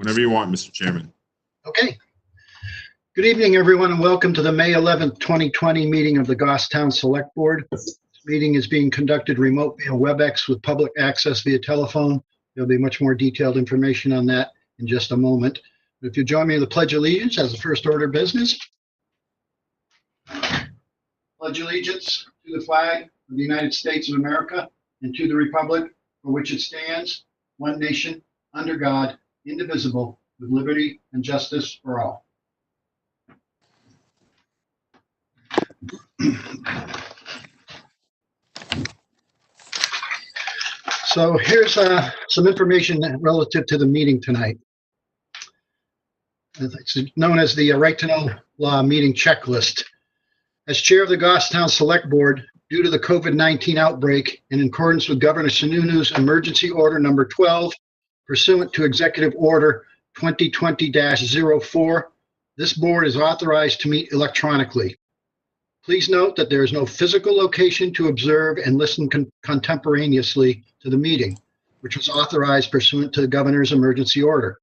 Whenever you want, Mr. Chairman. Okay. Good evening, everyone, and welcome to the May 11th, 2020 meeting of the Goffstown Select Board. This meeting is being conducted remote via WebEx with public access via telephone. There'll be much more detailed information on that in just a moment. If you join me in the Pledge of Allegiance as the first order of business. Pledge allegiance to the flag of the United States of America and to the republic for which it stands, one nation, under God, indivisible, with liberty and justice for all. So here's some information relative to the meeting tonight. It's known as the Right to Know Law meeting checklist. As chair of the Goffstown Select Board, due to the COVID-19 outbreak and in accordance with Governor Sununu's Emergency Order Number 12, pursuant to Executive Order 2020-04, this board is authorized to meet electronically. Please note that there is no physical location to observe and listen contemporaneously to the meeting, which was authorized pursuant to the governor's emergency order.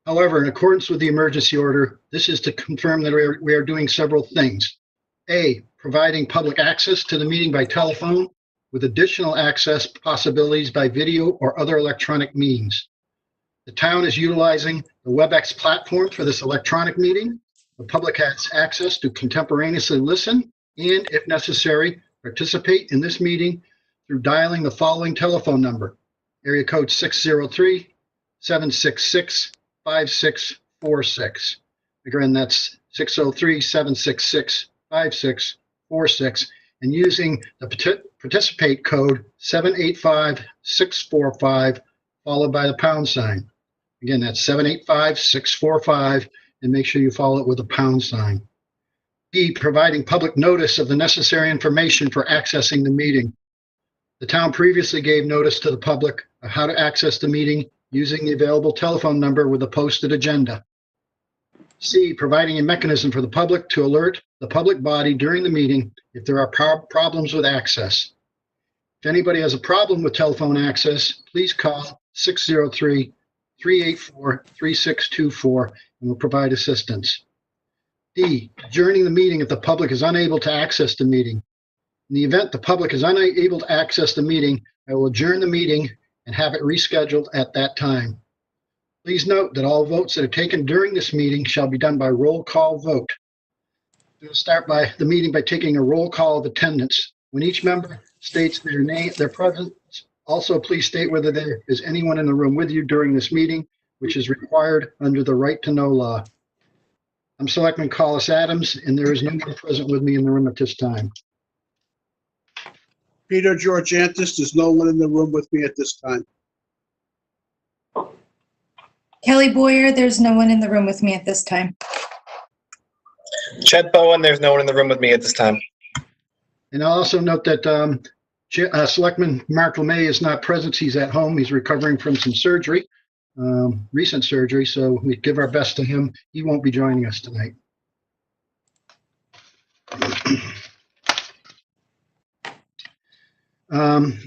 However, in accordance with the emergency order, this is to confirm that we are doing several things. A, providing public access to the meeting by telephone with additional access possibilities by video or other electronic means. The town is utilizing the WebEx platform for this electronic meeting. The public has access to contemporaneously listen and, if necessary, participate in this meeting through dialing the following telephone number, area code 603-766-5646. Again, that's 603-766-5646, and using the participate code 785-645, followed by the pound sign. Again, that's 785-645. And make sure you follow it with a pound sign. B, providing public notice of the necessary information for accessing the meeting. The town previously gave notice to the public of how to access the meeting using the available telephone number with a posted agenda. C, providing a mechanism for the public to alert the public body during the meeting if there are problems with access. If anybody has a problem with telephone access, please call 603-384-3624 and will provide assistance. D, adjourning the meeting if the public is unable to access the meeting. In the event the public is unable to access the meeting, I will adjourn the meeting and have it rescheduled at that time. Please note that all votes that are taken during this meeting shall be done by roll call vote. We'll start by the meeting by taking a roll call of attendance. When each member states their name, their presence, also please state whether there is anyone in the room with you during this meeting, which is required under the Right to Know Law. I'm Selectman Collis Adams, and there is no one present with me in the room at this time. Peter Georgiantis, there's no one in the room with me at this time. Kelly Boyer, there's no one in the room with me at this time. Chet Bowen, there's no one in the room with me at this time. And I'll also note that Selectman Mark LeMay is not present. He's at home. He's recovering from some surgery, recent surgery, so we give our best to him. He won't be joining us tonight.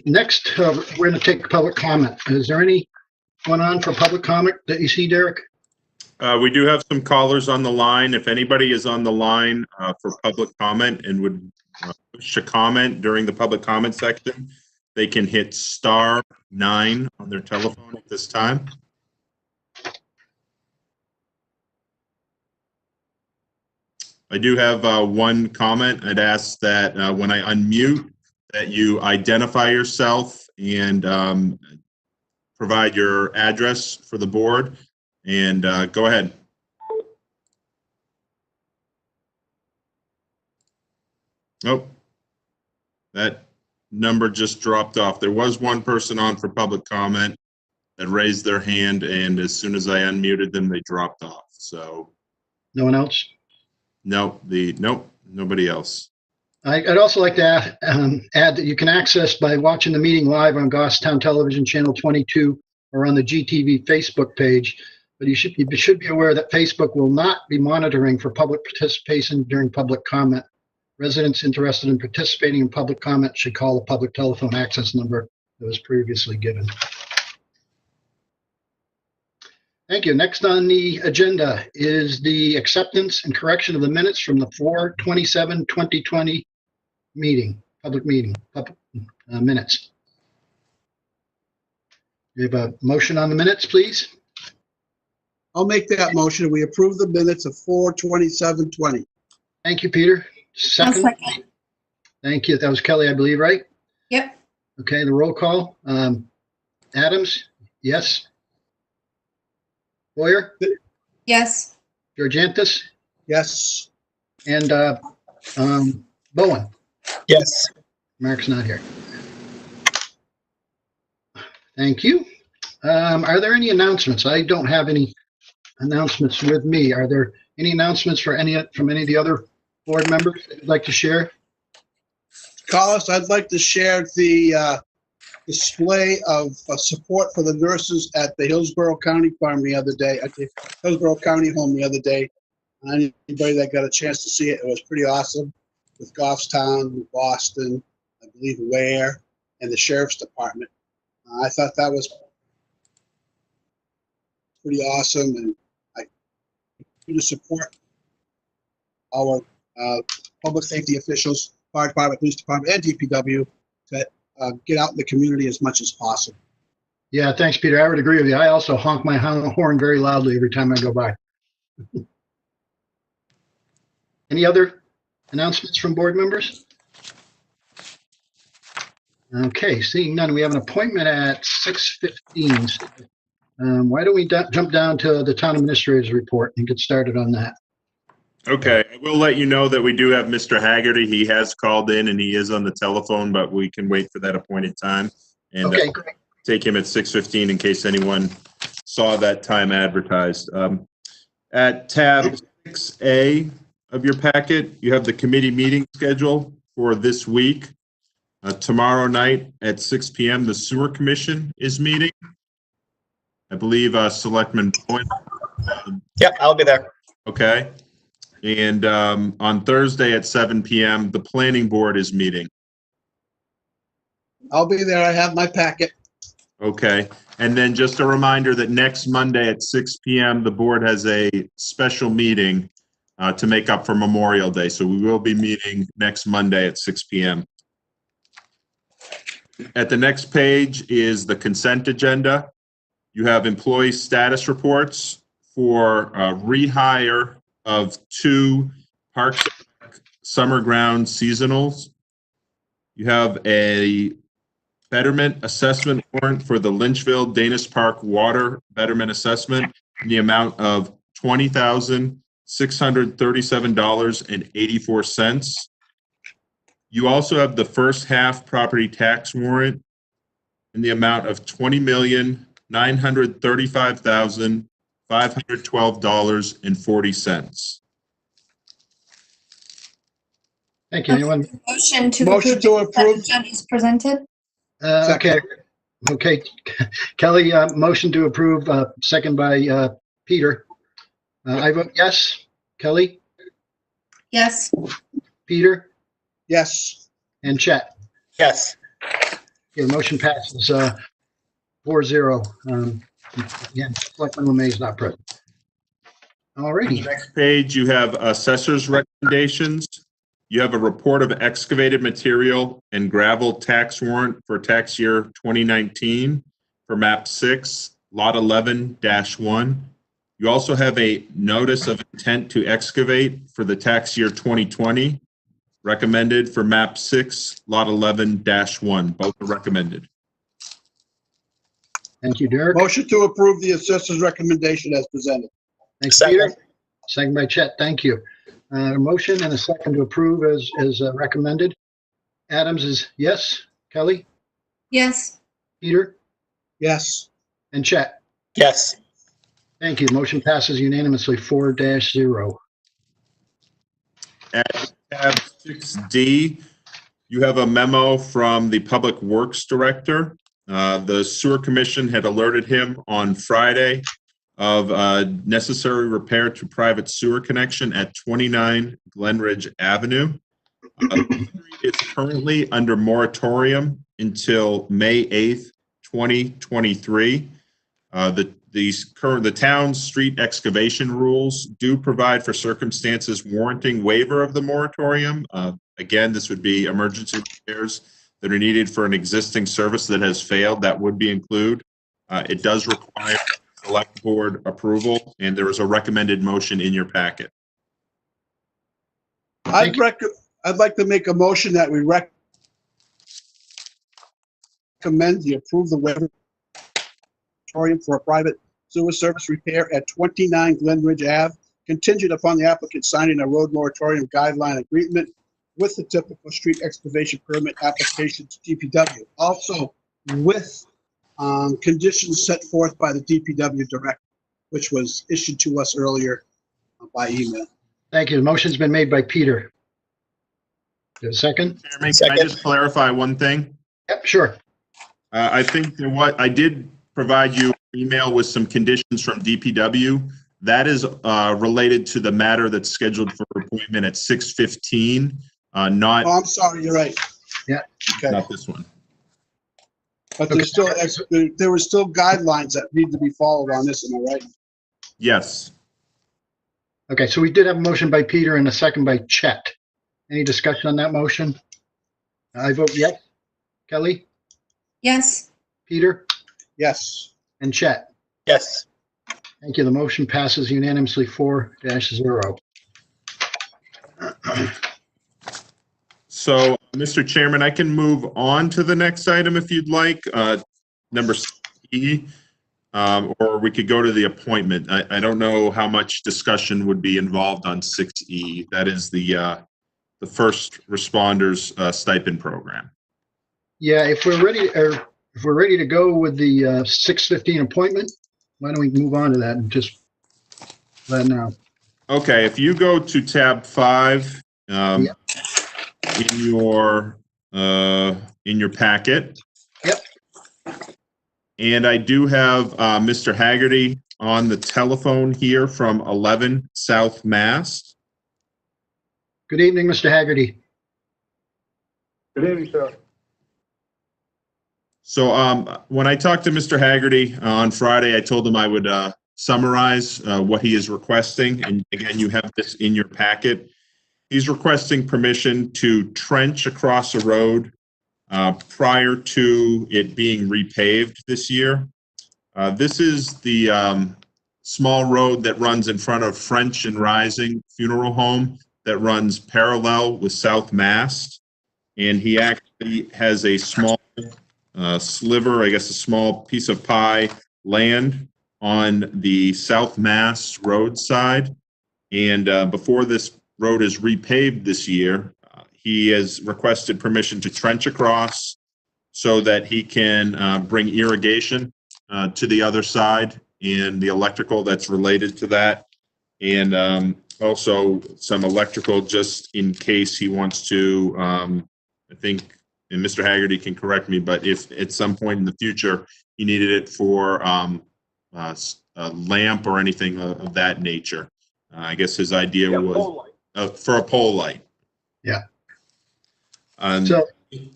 Next, we're going to take public comment. Is there anyone on for public comment that you see, Derek? We do have some callers on the line. If anybody is on the line for public comment and would wish to comment during the public comment section, they can hit *9 on their telephone at this time. I do have one comment. I'd ask that when I unmute, that you identify yourself and provide your address for the board. And go ahead. Oh, that number just dropped off. There was one person on for public comment that raised their hand, and as soon as I unmuted them, they dropped off. So No one else? nope, nobody else. I'd also like to add that you can access by watching the meeting live on Goffstown Television Channel 22 or on the GTV Facebook page. But you should be aware that Facebook will not be monitoring for public participation during public comment. Residents interested in participating in public comment should call the public telephone access number that was previously given. Thank you. Next on the agenda is the acceptance and correction of the minutes from the 4/27/2020 meeting, public meeting, minutes. We have a motion on the minutes, please. I'll make that motion. We approve the minutes of 4/27/20. Thank you, Peter. I'll Second. second. Thank you. That was Kelly, I believe, right? Yep. Okay, the roll call. Adams, yes. Boyer, Yes. Georgantis, Yes. and Bowen. Yes. Mark's not here. Thank you. Are there any announcements? I don't have any announcements with me. Are there any announcements from any of the other board members that you'd like to share? Carlos, I'd like to share the display of support for the nurses at the Hillsborough County Farm the other day, at the Hillsborough County Home the other day. Anybody that got a chance to see it, it was pretty awesome, with Goffstown, Boston, I believe Ware, and the Sheriff's Department. I thought that was pretty awesome, and I continue to support our public safety officials, fire department, police department, and DPW to get out in the community as much as possible. Yeah, thanks, Peter. I would agree with you. I also honk my horn very loudly every time I go by. Any other announcements from board members? Okay, seeing none, we have an appointment at 6:15. Why don't we jump down to the town administrator's report and get started on that? Okay, I will let you know that we do have Mr. Haggerty. He has called in and he is on the telephone, but we can wait for that appointed time. And Okay, great. take him at 6:15 in case anyone saw that time advertised. At tab 6A of your packet, you have the committee meeting schedule for this week. Tomorrow night at 6 p.m., the Sewer Commission is meeting. I believe Selectman Bowen. Yep, I'll be there. Okay. And on Thursday at 7 p.m., the Planning Board is meeting. I'll be there. I have my packet. Okay. And then just a reminder that next Monday at 6 p.m., the board has a special meeting to make up for Memorial Day. So we will be meeting next Monday at 6 p.m. At the next page is the consent agenda. You have employee status reports for rehire of 2 Parks Summer Ground seasonals. You have a betterment assessment warrant for the Lynchville Danish Park Water Betterment Assessment in the amount of $20,637.84. You also have the first half property tax warrant in the amount of $20,935,512.40. Thank you. Anyone? Motion to Motion to approve. Agenda is presented. Okay. Okay. Kelly, motion to approve, second by Peter. I vote yes. Kelly, Yes. Peter, Yes. and Chet. Yes. Okay, the motion passes 4-0. Again, Selectman Lemay is not present. All righty. Next page, you have assessor's recommendations. You have a report of excavated material and gravel tax warrant for tax year 2019 for map 6, lot 11-1. You also have a notice of intent to excavate for the tax year 2020, recommended for map 6, lot 11-1. Both are recommended. Thank you, Derek. Motion to approve the assessor's recommendation as presented. Thanks, Second. Peter. Second by Chet. Thank you. A motion and a second to approve as recommended. Adams is yes. Kelly, Yes. Peter, Yes. and Chet. Yes. Thank you. Motion passes unanimously 4-0. At tab 6D, you have a memo from the Public Works Director. The Sewer Commission had alerted him on Friday of necessary repair to private sewer connection at 29 Glenridge Avenue. It's currently under moratorium until May 8th, 2023. The town's street excavation rules do provide for circumstances warranting waiver of the moratorium. Again, this would be emergency repairs that are needed for an existing service that has failed. That would be included. It does require select board approval, and there is a recommended motion in your packet. I'd like to make a motion that we recommend the approve the waiver moratorium for a private sewer service repair at 29 Glenridge Ave, contingent upon the applicant signing a road moratorium guideline agreement with the typical street excavation permit application to DPW. Also with conditions set forth by the DPW director, which was issued to us earlier by email. Thank you. The motion's been made by Peter. Do you have a second? Chairman, can I just clarify one thing? Yep, sure. I think that what I did provide you an email with some conditions from DPW. That is related to the matter that's scheduled for appointment at 6:15, not Oh, I'm sorry, you're right. Yeah. Okay. not this one. But there's still, there were still guidelines that need to be followed on this, am I right? Yes. Okay, so we did have a motion by Peter and a second by Chet. Any discussion on that motion? I vote yes. Kelly, Yes. Peter, Yes. and Chet. Yes. Thank you. The motion passes unanimously 4-0. So, Mr. Chairman, I can move on to the next item if you'd like, number C, or we could go to the appointment. I don't know how much discussion would be involved on 6E. That is the first responders stipend program. Yeah, if we're ready to go with the 6:15 appointment, why don't we move on to that and just let know. Okay, if you go to tab 5 Yeah. in your packet. Yep. And I do have Mr. Haggerty on the telephone here from 11 South Mass. Good evening, Mr. Haggerty. Good evening, sir. So when I talked to Mr. Haggerty on Friday, I told him I would summarize what he is requesting. And again, you have this in your packet. He's requesting permission to trench across a road prior to it being repaved this year. This is the small road that runs in front of French and Rising Funeral Home that runs parallel with South Mass. And he actually has a small sliver, I guess a small piece of pie land on the South Mass road side. And before this road is repaved this year, he has requested permission to trench across so that he can bring irrigation to the other side and the electrical that's related to that. And also some electrical just in case he wants to, I think, and Mr. Haggerty can correct me, but if at some point in the future he needed it for a lamp or anything of that nature. I guess his idea was for a pole light. Yeah. So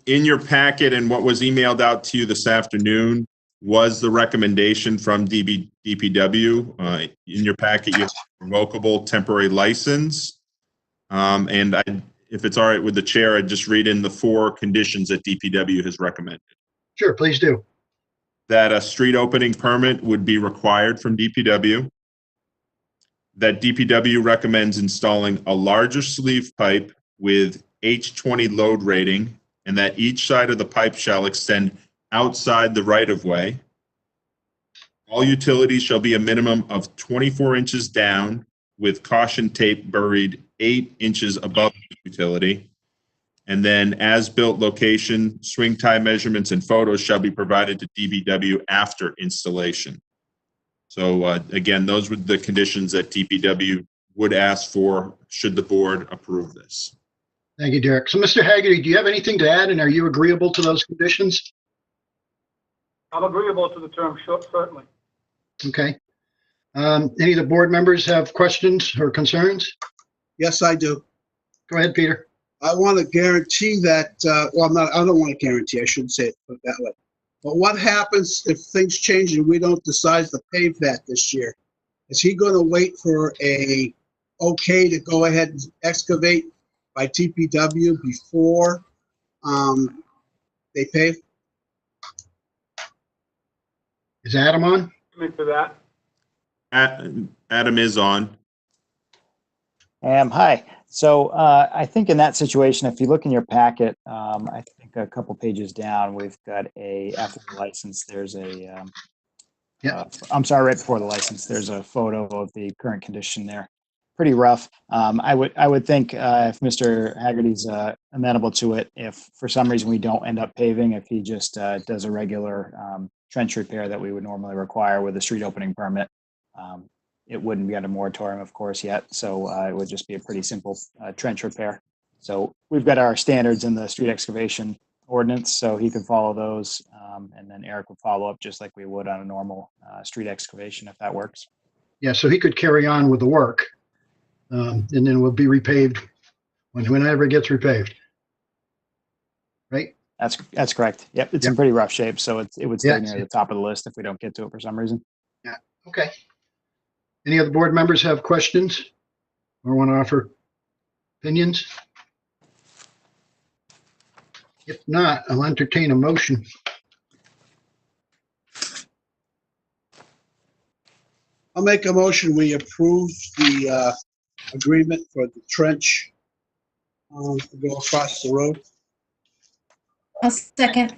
in your packet and what was emailed out to you this afternoon was the recommendation from DPW. In your packet, you have a revocable temporary license. And if it's all right with the chair, I'd just read in the 4 conditions that DPW has recommended. Sure, please do. That a street opening permit would be required from DPW. That DPW recommends installing a larger sleeve pipe with H20 load rating, and that each side of the pipe shall extend outside the right-of-way. All utilities shall be a minimum of 24 inches down with caution tape buried 8 inches above the utility. And then as-built location, swing tie measurements, and photos shall be provided to DPW after installation. So again, those were the conditions that DPW would ask for should the board approve this. Thank you, Derek. So, Mr. Haggerty, do you have anything to add, and are you agreeable to those conditions? I'm agreeable to the term, certainly. Okay. Any of the board members have questions or concerns? Yes, I do. Go ahead, Peter. I want to guarantee that, I don't want to guarantee, I shouldn't say it that way. But what happens if things change and we don't decide to pave that this year? Is he going to wait for a okay to go ahead and excavate by TPW before they pave? Is Adam on? Comment to that. Adam is on. Hi. So I think in that situation, if you look in your packet, I think a couple pages down, we've got a, after the license, there's a, I'm sorry, right before the license, there's a photo of the current condition there. Pretty rough. I would think if Mr. Haggerty's amenable to it, if for some reason we don't end up paving, if he just does a regular trench repair that we would normally require with a street opening permit, it wouldn't be under moratorium, of course, yet. So it would just be a pretty simple trench repair. So we've got our standards in the street excavation ordinance, so he could follow those. And then Eric would follow up just like we would on a normal street excavation, if that works. Yeah, so he could carry on with the work. And then we'll be repaved whenever it gets repaved. Right? That's correct. Yep, it's in pretty rough shape, so it would stay Yeah. near the top of the list if we don't get to it for some reason. Okay. Any other board members have questions or want to offer opinions? If not, I'll entertain a motion. I'll make a motion, we approve the agreement for the trench to go across the road. I'll second.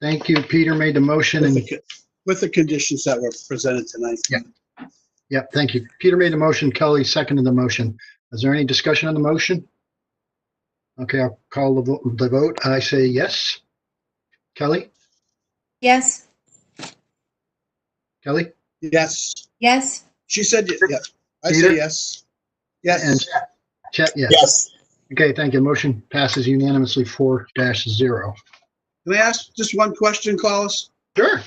Thank you. Peter made the motion and With the conditions that were presented tonight. yeah, thank you. Peter made the motion. Kelly seconded the motion. Is there any discussion on the motion? Okay, I'll call the vote. I say yes. Kelly? Yes, Kelly? Yes, yes, she said, yeah, I Peter? say yes. And Yes, Chet, yes. Yes. Okay, thank you. Motion passes unanimously 4-0. can I ask just one question, Collis? Sure.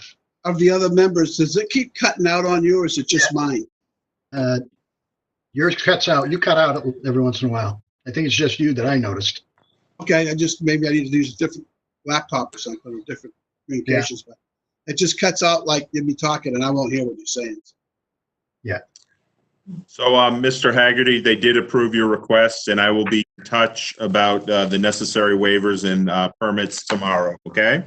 Of the other members, does it keep cutting out on you or is it just mine? Yours cuts out. You cut out every once in a while. I think it's just you that I noticed. Okay, maybe I need to use a different laptop or something, or different communications, but it just cuts out like you'd be talking and I won't hear what you're saying. So, Mr. Haggerty, they did approve your request, and I will be in touch about the necessary waivers and permits tomorrow, okay?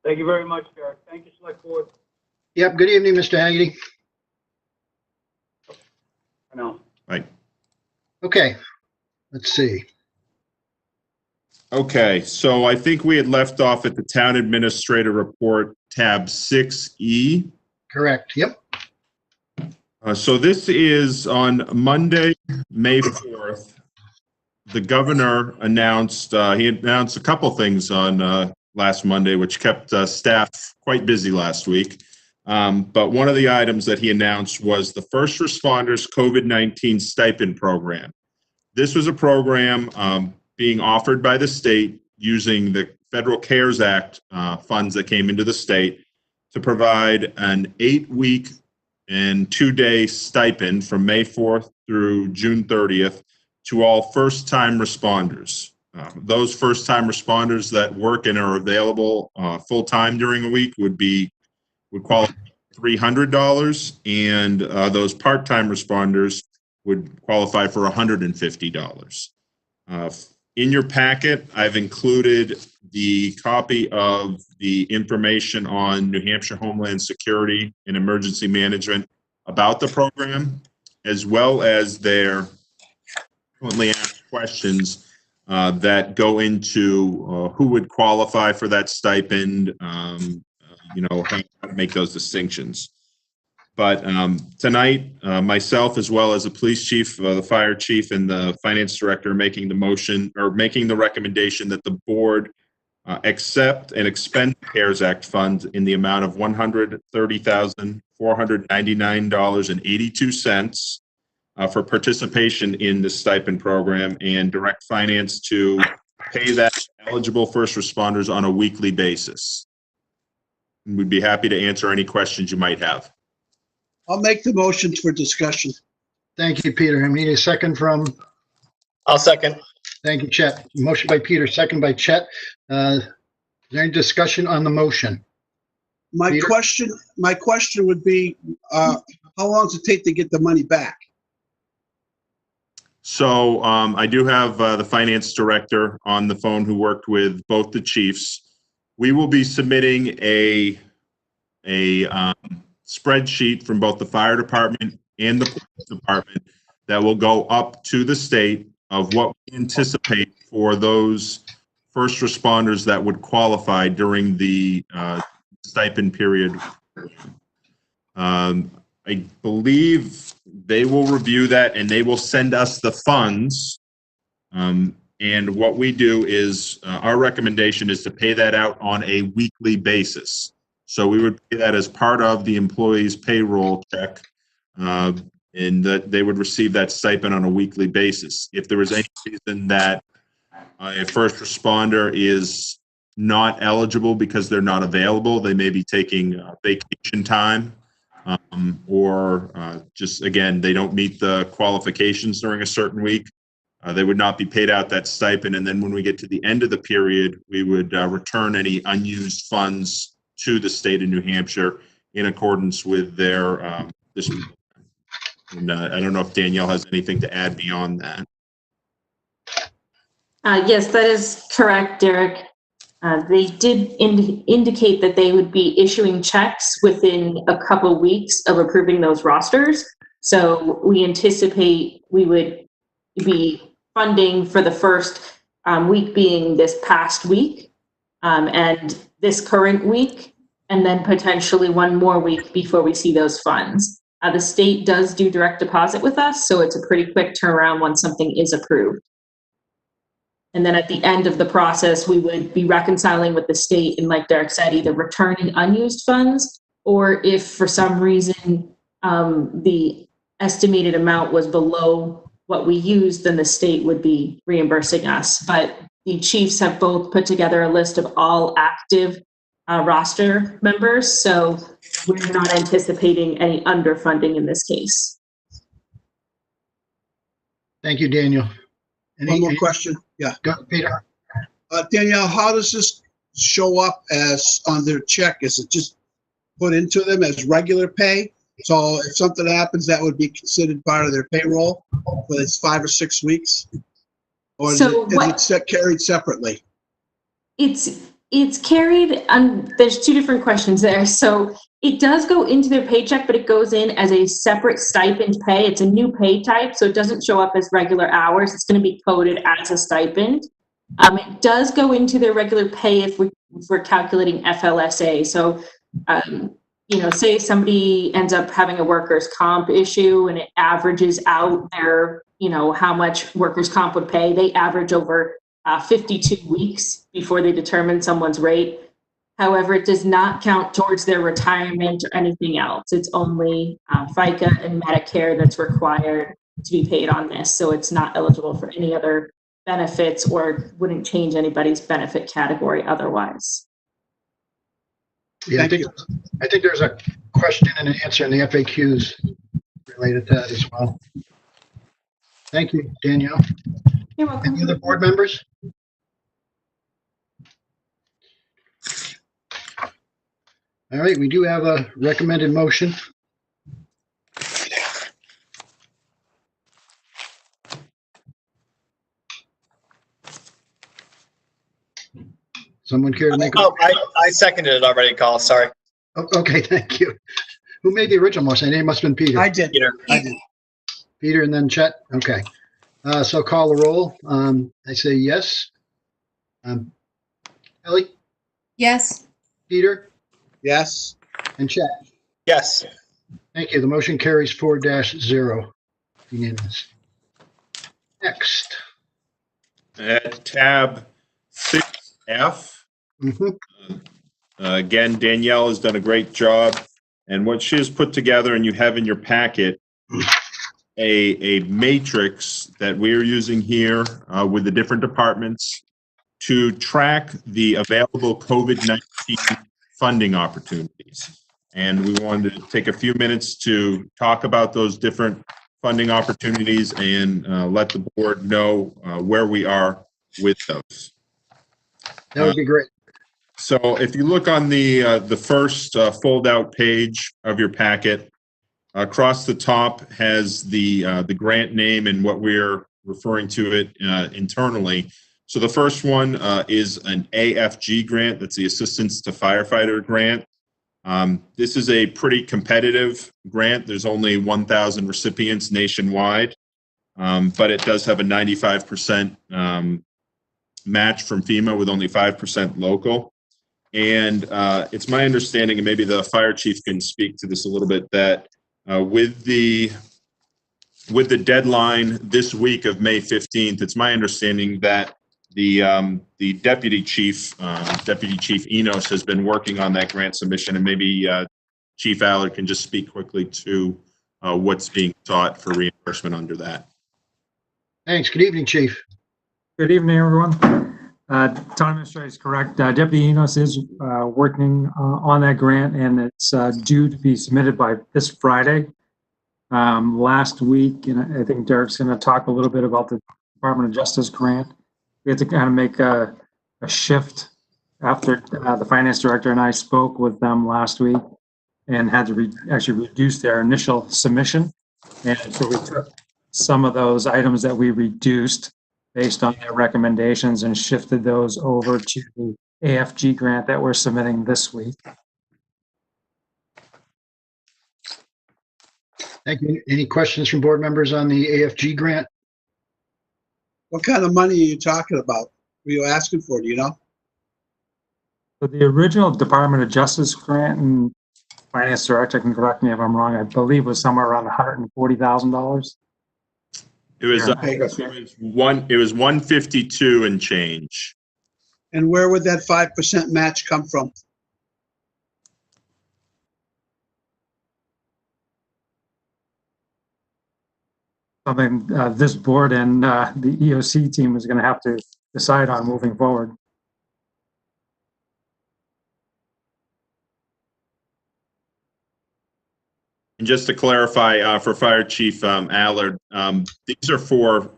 Thank you very much, Eric. Thank you, Select Board. Yep. Good evening, Mr. Haggerty. I know. Right. Okay. Let's see. Okay, so I think we had left off at the Town Administrator Report, tab 6E. Correct. Yep. So this is on Monday, May 4th. The governor announced, he announced a couple things on last Monday, which kept staff quite busy last week. But one of the items that he announced was the First Responders COVID-19 Stipend Program. This was a program being offered by the state using the Federal CARES Act funds that came into the state to provide an 8-week and 2-day stipend from May 4th through June 30th to all first-time responders. Those first-time responders that work and are available full-time during the week would qualify for $300, and those part-time responders would qualify for $150. In your packet, I've included the copy of the information on New Hampshire Homeland Security and Emergency Management about the program, as well as their frequently asked questions that go into who would qualify for that stipend, how to make those distinctions. But tonight, myself, as well as the police chief, the fire chief, and the finance director are making the recommendation that the board accept and expend the CARES Act funds in the amount of $130,499.82 for participation in the stipend program, and direct finance to pay that to eligible first responders on a weekly basis. And we'd be happy to answer any questions you might have. I'll make the motions for discussion. Thank you, Peter. I need a second from, I'll second. thank you, Chet. Motion by Peter, second by Chet. Is there any discussion on the motion? My Peter? question would be, how long does it take to get the money back? So I do have the finance director on the phone who worked with both the chiefs. We will be submitting a spreadsheet from both the fire department and the police department that will go up to the state of what we anticipate for those first responders that would qualify during the stipend period. I believe they will review that and they will send us the funds. And what we do is, our recommendation is to pay that out on a weekly basis. So we would pay that as part of the employee's payroll check, and that they would receive that stipend on a weekly basis. If there was any reason that a first responder is not eligible because they're not available, they may be taking vacation time, or just, again, they don't meet the qualifications during a certain week, they would not be paid out that stipend. And then when we get to the end of the period, we would return any unused funds to the state of New Hampshire in accordance with their this. And I don't know if Danielle has anything to add beyond that. Yes, that is correct, Derek. They did indicate that they would be issuing checks within a couple weeks of approving those rosters. So we anticipate we would be funding for the first week being this past week, and this current week, and then potentially one more week before we see those funds. The state does do direct deposit with us, so it's a pretty quick turnaround once something is approved. And then at the end of the process, we would be reconciling with the state and, like Derek said, either returning unused funds, or if for some reason the estimated amount was below what we used, then the state would be reimbursing us. But the chiefs have both put together a list of all active roster members, so we're not anticipating any underfunding in this case. Thank you, Daniel. One more question. Yeah. Go, Peter. Danielle, how does this show up as on their check? Is it just put into them as regular pay? So if something happens, that would be considered part of their payroll for this 5 or 6 weeks? Or is it carried separately? It's carried, there's two different questions there. So it does go into their paycheck, but it goes in as a separate stipend pay. It's a new pay type, so it doesn't show up as regular hours. It's going to be coded as a stipend. It does go into their regular pay if we're calculating FLSA. So, you know, say somebody ends up having a workers' comp issue and it averages out their, you know, how much workers' comp would pay. They average over 52 weeks before they determine someone's rate. However, it does not count towards their retirement or anything else. It's only FICA and Medicare that's required to be paid on this. So it's not eligible for any other benefits or wouldn't change anybody's benefit category otherwise. Yeah, I think there's a question and an answer in the FAQs related to that as well. Thank you, Danielle. You're welcome. Any other board members? All right, we do have a recommended motion. Someone care to make? Oh, I seconded it already, Carl. Sorry. Oh, okay, thank you. Who made the original motion? It must have been Peter. I did. Peter. I did. Peter and then Chet. Okay. So call the roll. I say yes. Ellie, Yes. Peter, Yes. and Chet. Yes. Thank you. The motion carries 4-0. Unanimous. Next. At tab 6F, Mhm. again, Danielle has done a great job. And what she has put together, and you have in your packet, a matrix that we're using here with the different departments to track the available COVID-19 funding opportunities. And we wanted to take a few minutes to talk about those different funding opportunities and let the board know where we are with those. That would be great. So if you look on the first fold-out page of your packet, across the top has the grant name and what we're referring to it internally. So the first one is an AFG grant. That's the Assistance to Firefighter grant. This is a pretty competitive grant. There's only 1,000 recipients nationwide, but it does have a 95% match from FEMA with only 5% local. And it's my understanding, and maybe the fire chief can speak to this a little bit, that with the deadline this week of May 15th, it's my understanding that the deputy chief Enos has been working on that grant submission, and maybe Chief Allard can just speak quickly to what's being sought for reimbursement under that. Thanks. Good evening, Chief. Good evening, everyone. Town Administrator is correct. Deputy Enos is working on that grant, and it's due to be submitted by this Friday. Last week, and I think Derek's going to talk a little bit about the Department of Justice grant. We had to kind of make a shift after the finance director and I spoke with them last week and had to actually reduce their initial submission. And so we took some of those items that we reduced based on their recommendations and shifted those over to the AFG grant that we're submitting this week. Thank you. Any questions from board members on the AFG grant? What kind of money are you talking about? What are you asking for? Do you know? So the original Department of Justice grant, and finance director can correct me if I'm wrong, I believe was somewhere around $140,000. It was it was 152 and change. And where would that 5% match come from? Something this board and the EOC team is going to have to decide on moving forward. And just to clarify for Fire Chief Allard, these are for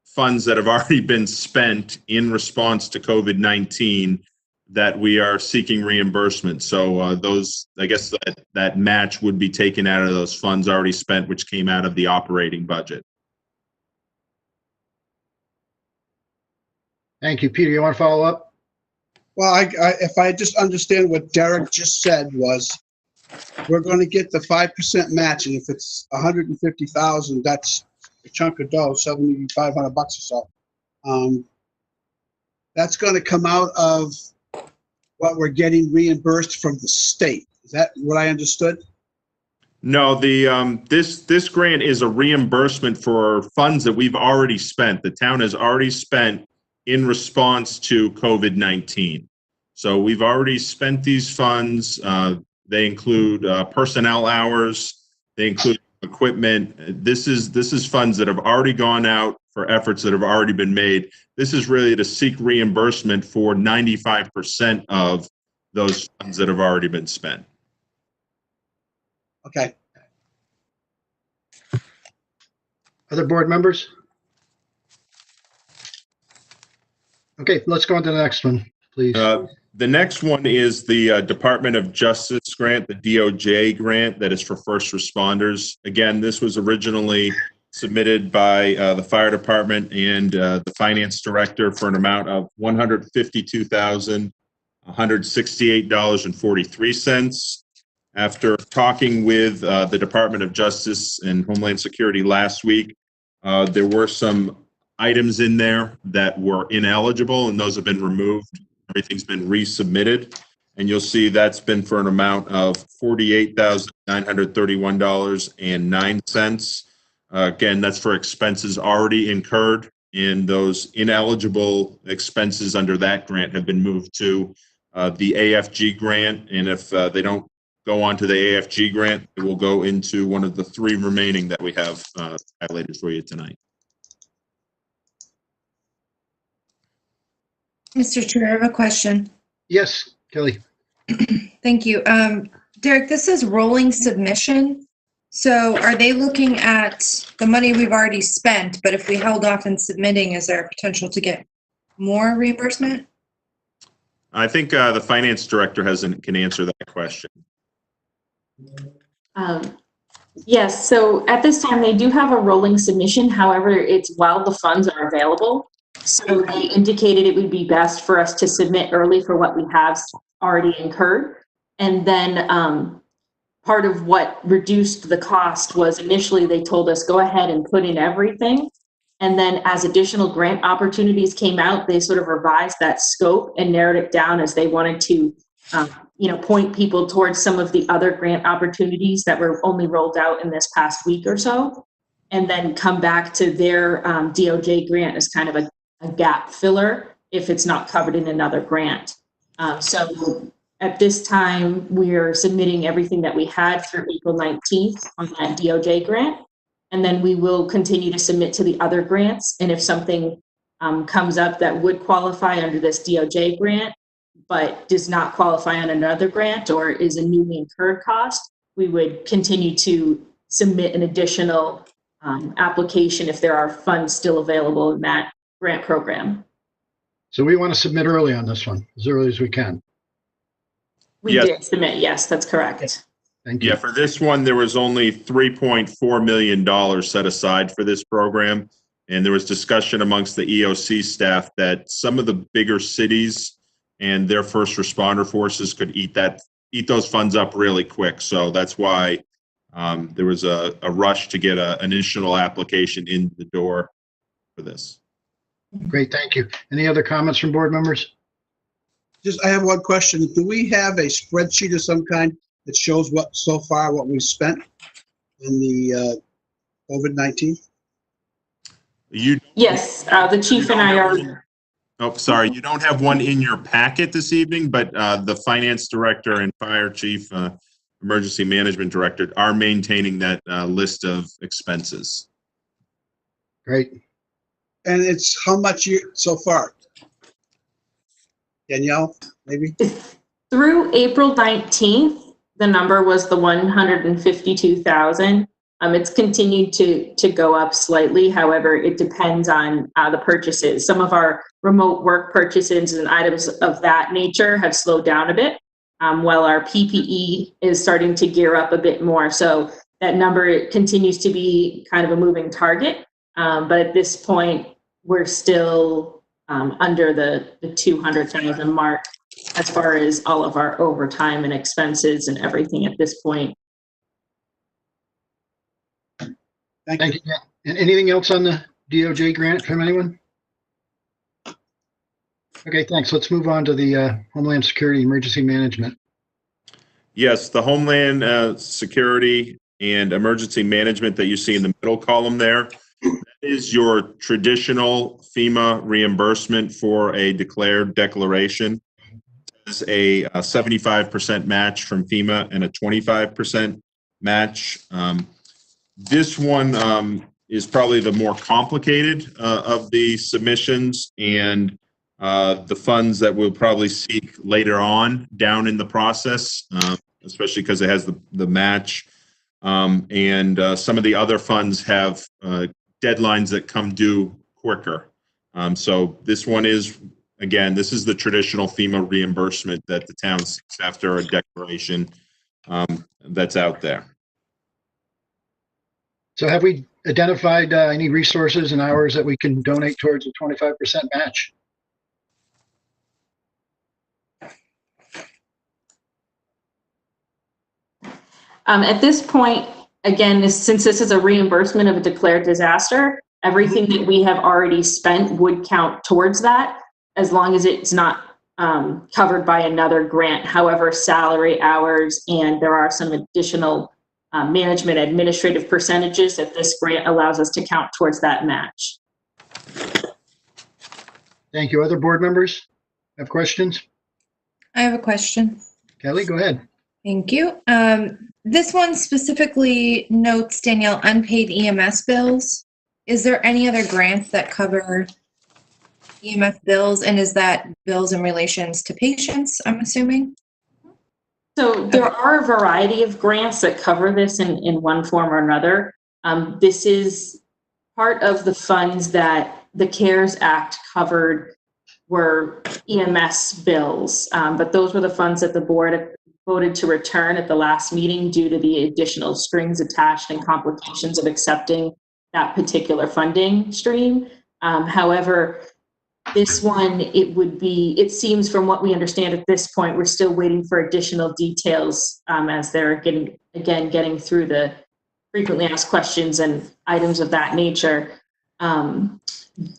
funds that have already been spent in response to COVID-19 that we are seeking reimbursement. So those, I guess that match would be taken out of those funds already spent, which came out of the operating budget. Thank you. Peter, you want to follow up? Well, if I just understand what Derek just said was, we're going to get the 5% match, and if it's 150,000, that's a chunk of dough, $7,500 or so. That's going to come out of what we're getting reimbursed from the state. Is that what I understood? No, this grant is a reimbursement for funds that we've already spent. The town has already spent in response to COVID-19. So we've already spent these funds. They include personnel hours. They include equipment. This is funds that have already gone out for efforts that have already been made. This is really to seek reimbursement for 95% of those funds that have already been spent. Okay. Other board members? Okay, let's go on to the next one, please. The next one is the Department of Justice grant, the DOJ grant that is for first responders. Again, this was originally submitted by the fire department and the finance director for an amount of $152,168.43. After talking with the Department of Justice and Homeland Security last week, there were some items in there that were ineligible, and those have been removed. Everything's been resubmitted, and you'll see that's been for an amount of $48,931.09. Again, that's for expenses already incurred, and those ineligible expenses under that grant have been moved to the AFG grant, and if they don't go on to the AFG grant, it will go into one of the three remaining that we have highlighted for you tonight. Mr. Chair, I have a question. Yes, Kelly. Thank you. Derek, this is rolling submission. So are they looking at the money we've already spent, but if we held off in submitting, is there a potential to get more reimbursement? I think the finance director can answer that question. Yes, so at this time, they do have a rolling submission. However, it's while the funds are available. So they indicated it would be best for us to submit early for what we have already incurred. And then part of what reduced the cost was initially they told us, go ahead and put in everything. And then as additional grant opportunities came out, they sort of revised that scope and narrowed it down as they wanted to point people towards some of the other grant opportunities that were only rolled out in this past week or so, and then come back to their DOJ grant as kind of a gap filler if it's not covered in another grant. So at this time, we're submitting everything that we had through April 19th on that DOJ grant, and then we will continue to submit to the other grants. And if something comes up that would qualify under this DOJ grant, but does not qualify on another grant or is a newly incurred cost, we would continue to submit an additional application if there are funds still available in that grant program. So we want to submit early on this one, as early as we can. We Yes. did submit, yes, that's correct. Thank you. Yeah, for this one, there was only $3.4 million set aside for this program. And there was discussion amongst the EOC staff that some of the bigger cities and their first responder forces could eat those funds up really quick. So that's why there was a rush to get an initial application in the door for this. Great, thank you. Any other comments from board members? I have one question. Do we have a spreadsheet of some kind that shows what we've spent in the COVID-19? Yes, the chief and I are. Oh, sorry, you don't have one in your packet this evening, but the finance director and fire chief, emergency management director are maintaining that list of expenses. Great. And it's how much so far? Danielle, maybe? Through April 19th, the number was the 152,000. It's continued to go up slightly. However, it depends on the purchases. Some of our remote work purchases and items of that nature have slowed down a bit, while our PPE is starting to gear up a bit more. So that number continues to be kind of a moving target. But at this point, we're still under the 200,000 mark as far as all of our overtime and expenses and everything at this point. Thank you. And anything else on the DOJ grant from anyone? Okay, thanks. Let's move on to the Homeland Security Emergency Management. Yes, the Homeland Security and Emergency Management that you see in the middle column there, that is your traditional FEMA reimbursement for a declared declaration. It's a 75% match from FEMA and a 25% match. This one is probably the more complicated of the submissions and the funds that we'll probably seek later on down in the process, especially because it has the match. And some of the other funds have deadlines that come due quicker. So this one is, again, this is the traditional FEMA reimbursement that the town seeks after a declaration that's out there. So have we identified any resources and hours that we can donate towards a 25% match? At this point, again, since this is a reimbursement of a declared disaster, everything that we have already spent would count towards that, as long as it's not covered by another grant. However, salary hours, and there are some additional management administrative percentages that this grant allows us to count towards that match. Thank you. Other board members have questions? I have a question. Kelly, go ahead. Thank you. This one specifically notes, Danielle, unpaid EMS bills. Is there any other grants that cover EMS bills? And is that bills in relations to patients, I'm assuming? So there are a variety of grants that cover this in one form or another. This is part of the funds that the CARES Act covered were EMS bills, but those were the funds that the board voted to return at the last meeting due to the additional strings attached and complications of accepting that particular funding stream. However, this one, it seems from what we understand at this point, we're still waiting for additional details as they're getting through the frequently asked questions and items of that nature.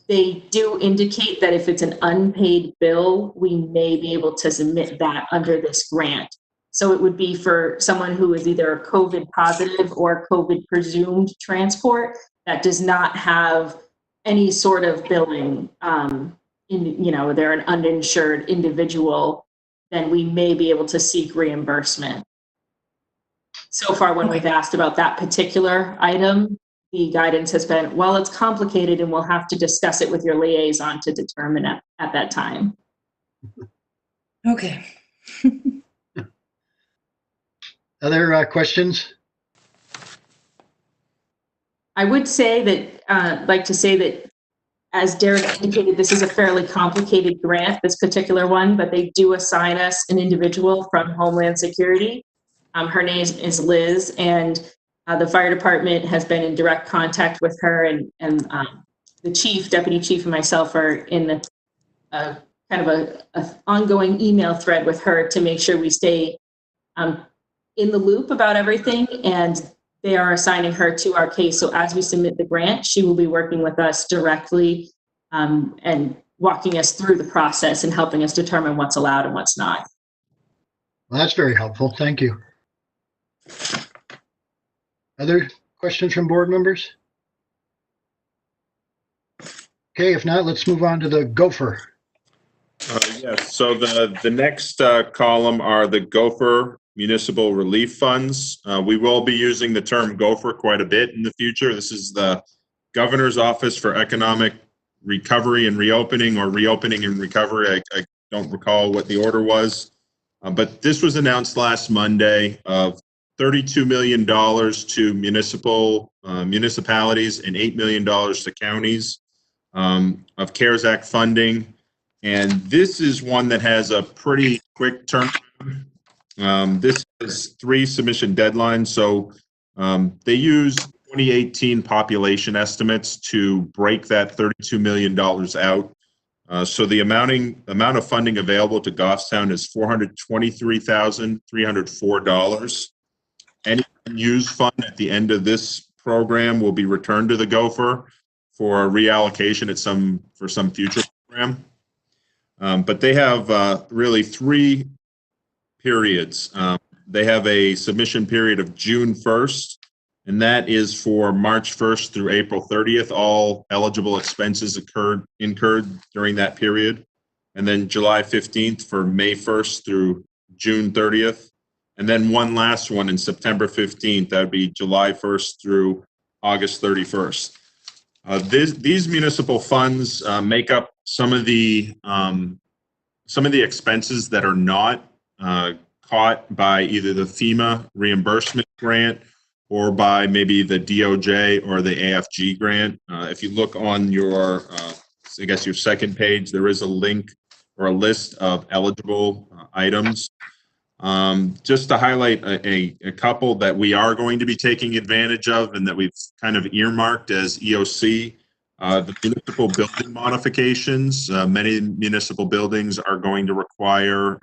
They do indicate that if it's an unpaid bill, we may be able to submit that under this grant. So it would be for someone who is either COVID positive or COVID presumed transport that does not have any sort of billing, they're an uninsured individual, then we may be able to seek reimbursement. So far, when we've asked about that particular item, the guidance has been, well, it's complicated and we'll have to discuss it with your liaison to determine at that time. Okay. Other questions? I would say that, as Derek indicated, this is a fairly complicated grant, this particular one, but they do assign us an individual from Homeland Security. Her name is Liz, and the fire department has been in direct contact with her, and the chief, deputy chief, and myself are in a kind of a ongoing email thread with her to make sure we stay in the loop about everything, and they are assigning her to our case. So as we submit the grant, she will be working with us directly and walking us through the process and helping us determine what's allowed and what's not. Well, that's very helpful. Thank you. Other questions from board members? Okay, if not, let's move on to the Gopher. Yes, so the next column are the Gopher Municipal Relief Funds. We will be using the term Gopher quite a bit in the future. This is the Governor's Office for Economic Recovery and Reopening, or Reopening and Recovery. I don't recall what the order was, but this was announced last Monday of $32 million to municipalities and $8 million to counties of CARES Act funding. And this is one that has a pretty quick turnaround. This is 3 submission deadlines. So they use 2018 population estimates to break that $32 million out. So the amount of funding available to Goffstown is $423,304. Any unused fund at the end of this program will be returned to the Gopher for reallocation for some future program. But they have really 3 periods. They have a submission period of June 1st, and that is for March 1st through April 30th. All eligible expenses incurred during that period. And then July 15th for May 1st through June 30th. And then one last one in September 15th. That would be July 1st through August 31st. These municipal funds make up some of the expenses that are not caught by either the FEMA reimbursement grant or by maybe the DOJ or the AFG grant. If you look on your, I guess your second page, there is a link or a list of eligible items. Just to highlight a couple that we are going to be taking advantage of and that we've kind of earmarked as EOC, the municipal building modifications. Many municipal buildings are going to require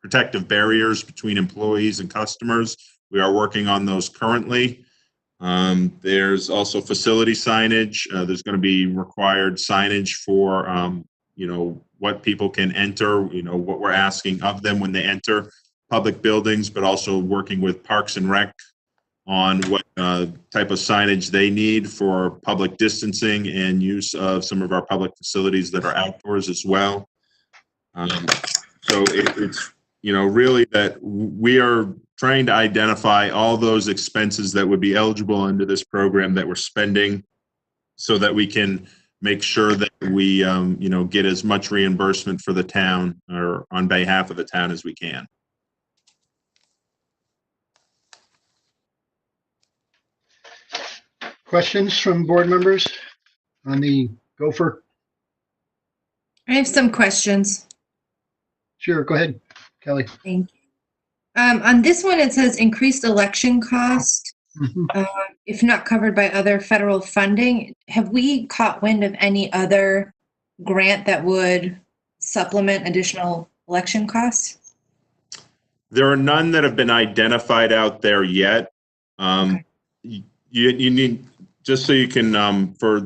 protective barriers between employees and customers. We are working on those currently. There's also facility signage. There's going to be required signage for, what people can enter, what we're asking of them when they enter public buildings, but also working with Parks and Rec on what type of signage they need for public distancing and use of some of our public facilities that are outdoors as well. So it's, really that we are trying to identify all those expenses that would be eligible under this program that we're spending so that we can make sure that we, get as much reimbursement for the town or on behalf of the town as we can. Questions from board members on the Gopher? I have some questions. Sure, go ahead, Kelly. Thank you. On this one, it says increased election cost, Mhm. if not covered by other federal funding. Have we caught wind of any other grant that would supplement additional election costs? There are none that have been identified out there yet. Okay. You need, just so you can,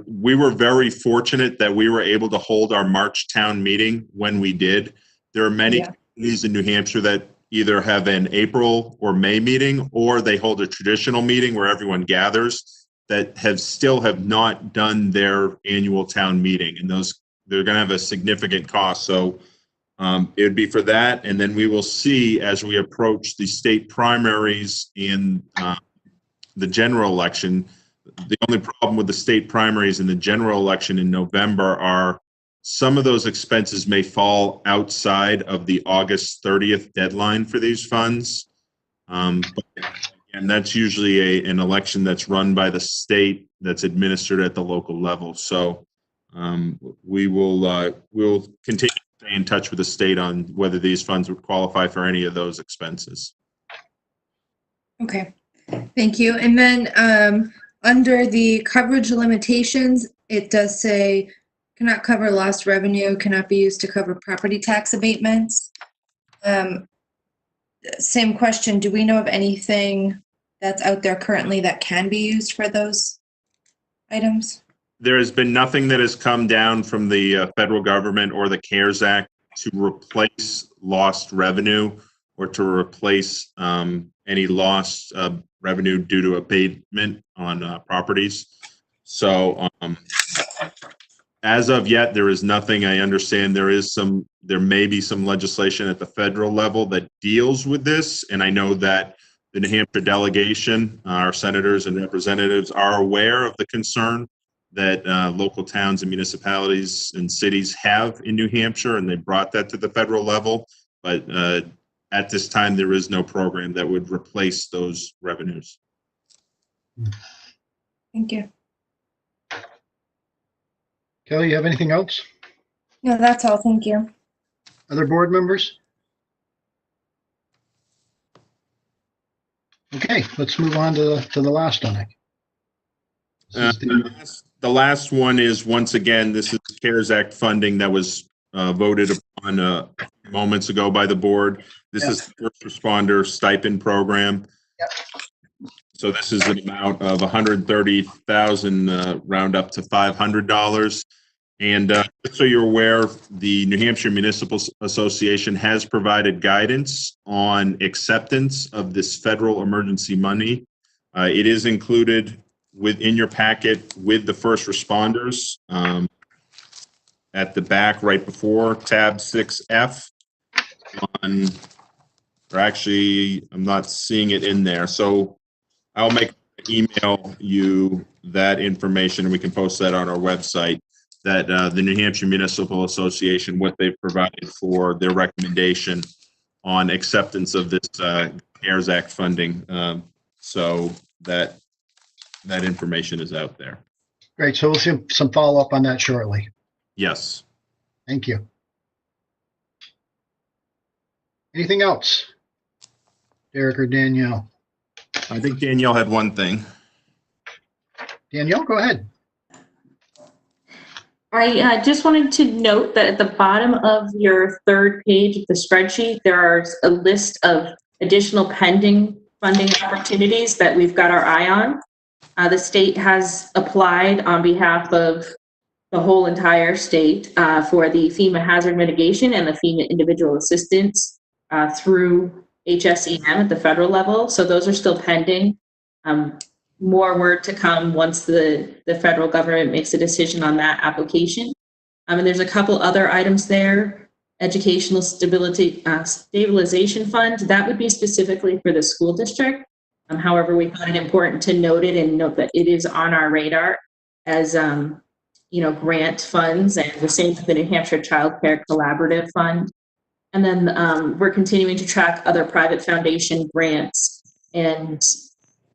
we were very fortunate that we were able to hold our March town meeting when we did. There are many Yeah. communities in New Hampshire that either have an April or May meeting, or they hold a traditional meeting where everyone gathers, that still have not done their annual town meeting. And they're going to have a significant cost. So it would be for that. And then we will see as we approach the state primaries in the general election. The only problem with the state primaries and the general election in November are some of those expenses may fall outside of the August 30th deadline for these funds. And that's usually an election that's run by the state, that's administered at the local level. So we'll continue to stay in touch with the state on whether these funds would qualify for any of those expenses. Okay, thank you. And then under the coverage limitations, it does say cannot cover lost revenue, cannot be used to cover property tax abatements. Same question, do we know of anything that's out there currently that can be used for those items? There has been nothing that has come down from the federal government or the CARES Act to replace lost revenue or to replace any lost revenue due to abatement on properties. So as of yet, there is nothing. I understand there may be some legislation at the federal level that deals with this. And I know that the New Hampshire delegation, our senators and representatives, are aware of the concern that local towns and municipalities and cities have in New Hampshire, and they brought that to the federal level. But at this time, there is no program that would replace those revenues. Thank you. Kelly, you have anything else? No, that's all. Thank you. Other board members? Okay, let's move on to the last one. The last one is, once again, this is CARES Act funding that was voted upon moments ago by the board. This is the first responder stipend program. Yep. So this is an amount of $130,000, round up to $500. And just so you're aware, the New Hampshire Municipal Association has provided guidance on acceptance of this federal emergency money. It is included within your packet with the first responders at the back right before tab 6F. Or actually, I'm not seeing it in there. So I'll email you that information, and we can post that on our website, that the New Hampshire Municipal Association, what they've provided for their recommendation on acceptance of this CARES Act funding. So that information is out there. Great, so we'll see some follow-up on that shortly. Yes. Thank you. Anything else? Derek or Danielle? I think Danielle had one thing. Danielle, go ahead. I just wanted to note that at the bottom of your third page of the spreadsheet, there is a list of additional pending funding opportunities that we've got our eye on. The state has applied on behalf of the whole entire state for the FEMA hazard mitigation and the FEMA individual assistance through HSEM at the federal level. So those are still pending. More word to come once the federal government makes a decision on that application. And there's a couple other items there. Educational stabilization fund, that would be specifically for the school district. However, we find it important to note it and note that it is on our radar as grant funds, and the same with the New Hampshire Child Care Collaborative Fund. And then we're continuing to track other private foundation grants. And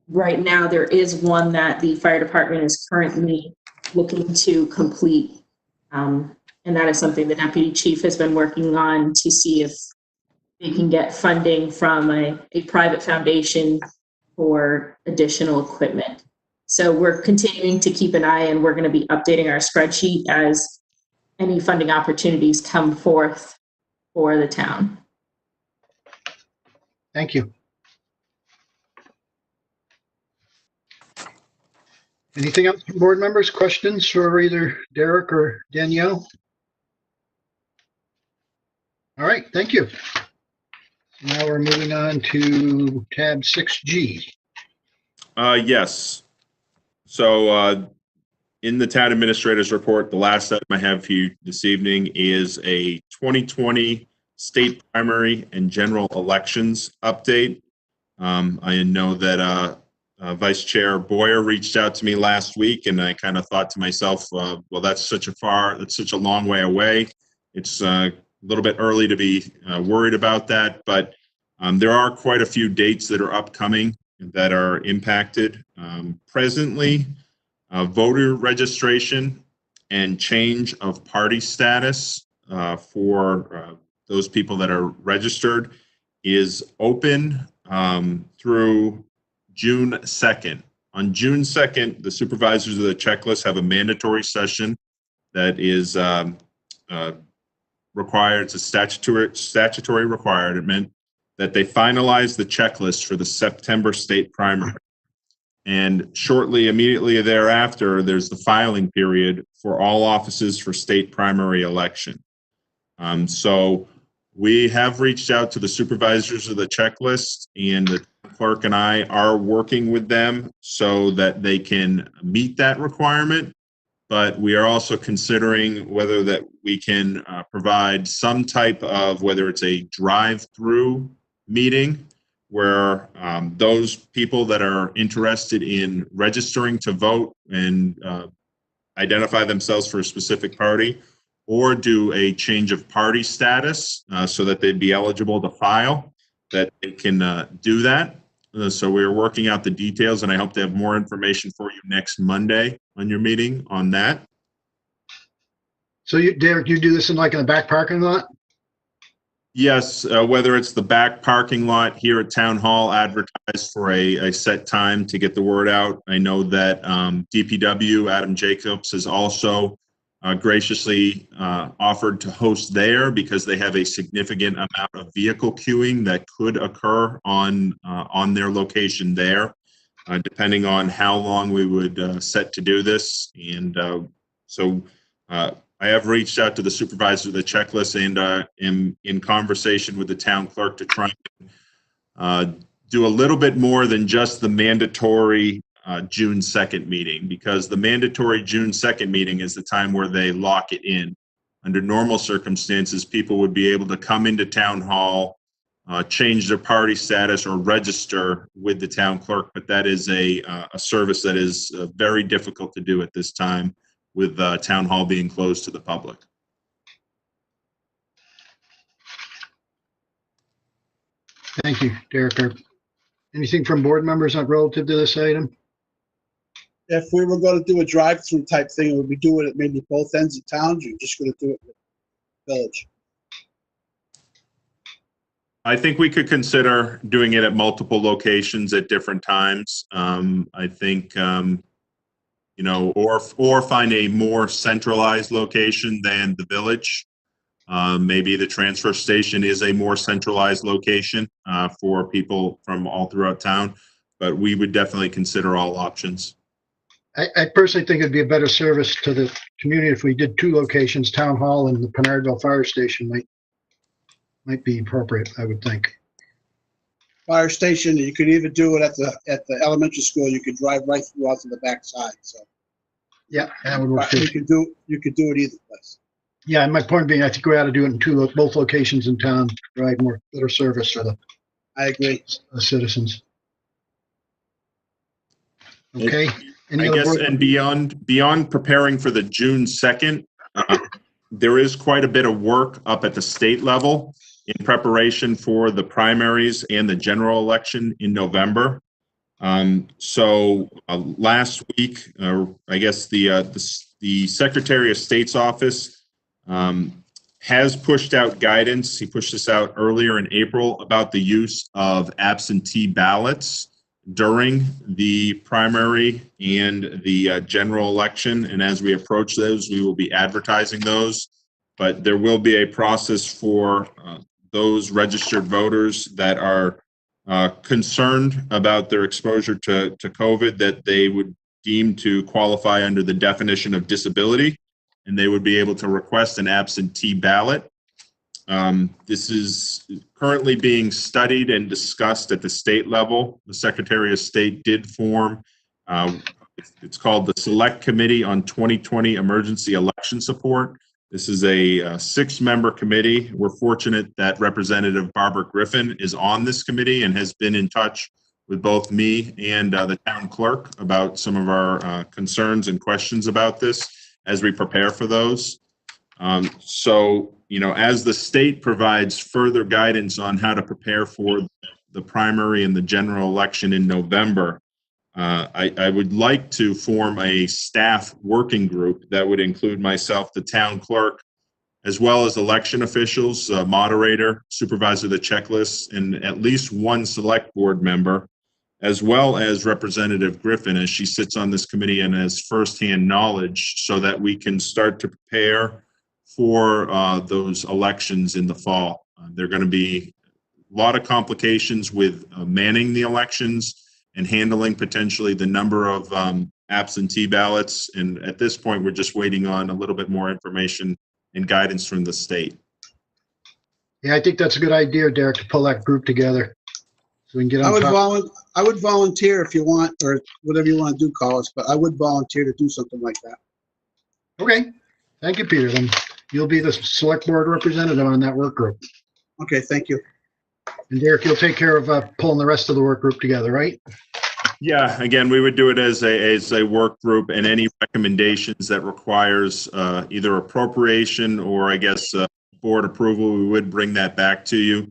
right now there is one that the fire department is currently looking to complete And that is something the deputy chief has been working on to see if they can get funding from a private foundation for additional equipment. So we're continuing to keep an eye, and we're going to be updating our spreadsheet as any funding opportunities come forth for the town. Thank you. Anything else from board members? Questions for either Derek or Danielle? All right, thank you. Now we're moving on to tab 6G. Yes. So in the town administrator's report, the last item I have for you this evening is a 2020 state primary and general elections update. I know that Vice Chair Boyer reached out to me last week, and I kind of thought to myself, well, that's such a long way away. It's a little bit early to be worried about that, but there are quite a few dates that are upcoming that are impacted. Presently, voter registration and change of party status for those people that are registered is open through June 2nd. On June 2nd, the supervisors of the checklist have a mandatory session that is required. It's a statutory requirement that they finalize the checklist for the September state primary. And shortly, immediately thereafter, there's the filing period for all offices for state primary election. So we have reached out to the supervisors of the checklist, and the clerk and I are working with them so that they can meet that requirement. But we are also considering whether that we can provide some type of, whether it's a drive-through meeting where those people that are interested in registering to vote and identify themselves for a specific party, or do a change of party status so that they'd be eligible to file, that they can do that. So we're working out the details, and I hope to have more information for you next Monday on your meeting on that. So Derek, you do this in the back parking lot? Yes, whether it's the back parking lot here at Town Hall, advertised for a set time to get the word out. I know that DPW, Adam Jacobs, has also graciously offered to host there because they have a significant amount of vehicle queuing that could occur on their location there, depending on how long we would set to do this. And so I have reached out to the supervisor of the checklist and am in conversation with the town clerk to try and do a little bit more than just the mandatory June 2nd meeting, because the mandatory June 2nd meeting is the time where they lock it in. Under normal circumstances, people would be able to come into town hall, change their party status, or register with the town clerk, but that is a service that is very difficult to do at this time, with town hall being closed to the public. Thank you, Derek. Anything from board members relative to this item? If we were going to do a drive-through type thing, would we do it at maybe both ends of town? You're just going to do it in the village? I think we could consider doing it at multiple locations at different times. I think, or find a more centralized location than the village. Maybe the transfer station is a more centralized location for people from all throughout town, but we would definitely consider all options. I personally think it'd be a better service to the community if we did two locations, Town Hall and the Pinardville Fire Station might be appropriate, I would think. Fire station, you could either do it at the elementary school. You could drive right through out to the back side. So yeah, that would work. You could do it either place. Yeah, and my point being, I think we ought to do it in both locations in town, to provide better service for the I agree. Citizens. Okay. I guess, and beyond preparing for the June 2nd, there is quite a bit of work up at the state level in preparation for the primaries and the general election in November. So last week, I guess the Secretary of State's office has pushed out guidance. He pushed this out earlier in April about the use of absentee ballots during the primary and the general election. And as we approach those, we will be advertising those. But there will be a process for those registered voters that are concerned about their exposure to COVID, that they would deem to qualify under the definition of disability, and they would be able to request an absentee ballot. This is currently being studied and discussed at the state level. The Secretary of State did form, it's called the Select Committee on 2020 Emergency Election Support. This is a 6-member committee. We're fortunate that Representative Barbara Griffin is on this committee and has been in touch with both me and the town clerk about some of our concerns and questions about this as we prepare for those. So, you know, as the state provides further guidance on how to prepare for the primary and the general election in November, I would like to form a staff working group that would include myself, the town clerk, as well as election officials, moderator, supervisor of the checklists, and at least one select board member, as well as Representative Griffin, as she sits on this committee and has firsthand knowledge, so that we can start to prepare for those elections in the fall. There are going to be a lot of complications with manning the elections and handling potentially the number of absentee ballots. And at this point, we're just waiting on a little bit more information and guidance from the state. Yeah, I think that's a good idea, Derek, to pull that group together. So we can get on top. I would volunteer if you want, or whatever you want to do, Collis, but I would volunteer to do something like that. Okay, thank you, Peter. Then you'll be the select board representative on that work group. Okay, thank you. And Derek, you'll take care of pulling the rest of the work group together, right? Yeah, again, we would do it as a work group, and any recommendations that requires either appropriation or I guess board approval, we would bring that back to you.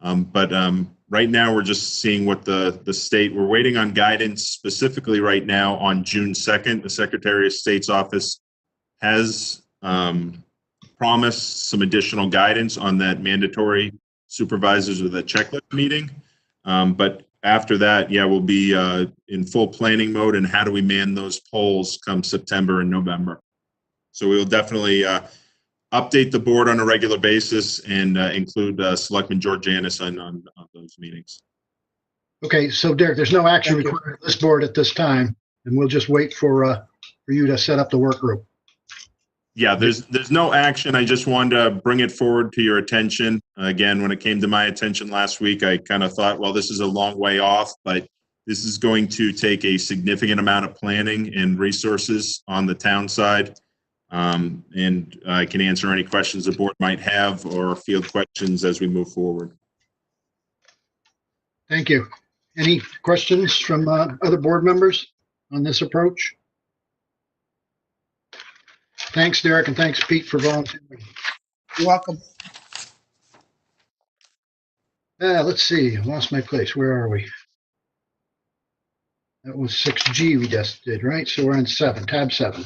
But right now, we're just seeing what the state, we're waiting on guidance specifically right now on June 2nd. The Secretary of State's office has promised some additional guidance on that mandatory supervisors with a checklist meeting. But after that, yeah, we'll be in full planning mode, and how do we man those polls come September and November. So we will definitely update the board on a regular basis and include Selectman Georgianis on those meetings. Okay, so Derek, there's no action required of this board at this time, and we'll just wait for you to set up the work group. Yeah, there's no action. I just wanted to bring it forward to your attention. Again, when it came to my attention last week, I kind of thought, well, this is a long way off, but this is going to take a significant amount of planning and resources on the town side. And I can answer any questions the board might have or field questions as we move forward. Thank you. Any questions from other board members on this approach? Thanks, Derek, and thanks, Pete, for volunteering. You're welcome. Let's see, I lost my place. Where are we? That was 6G we just did, right? So we're on 7, tab 7.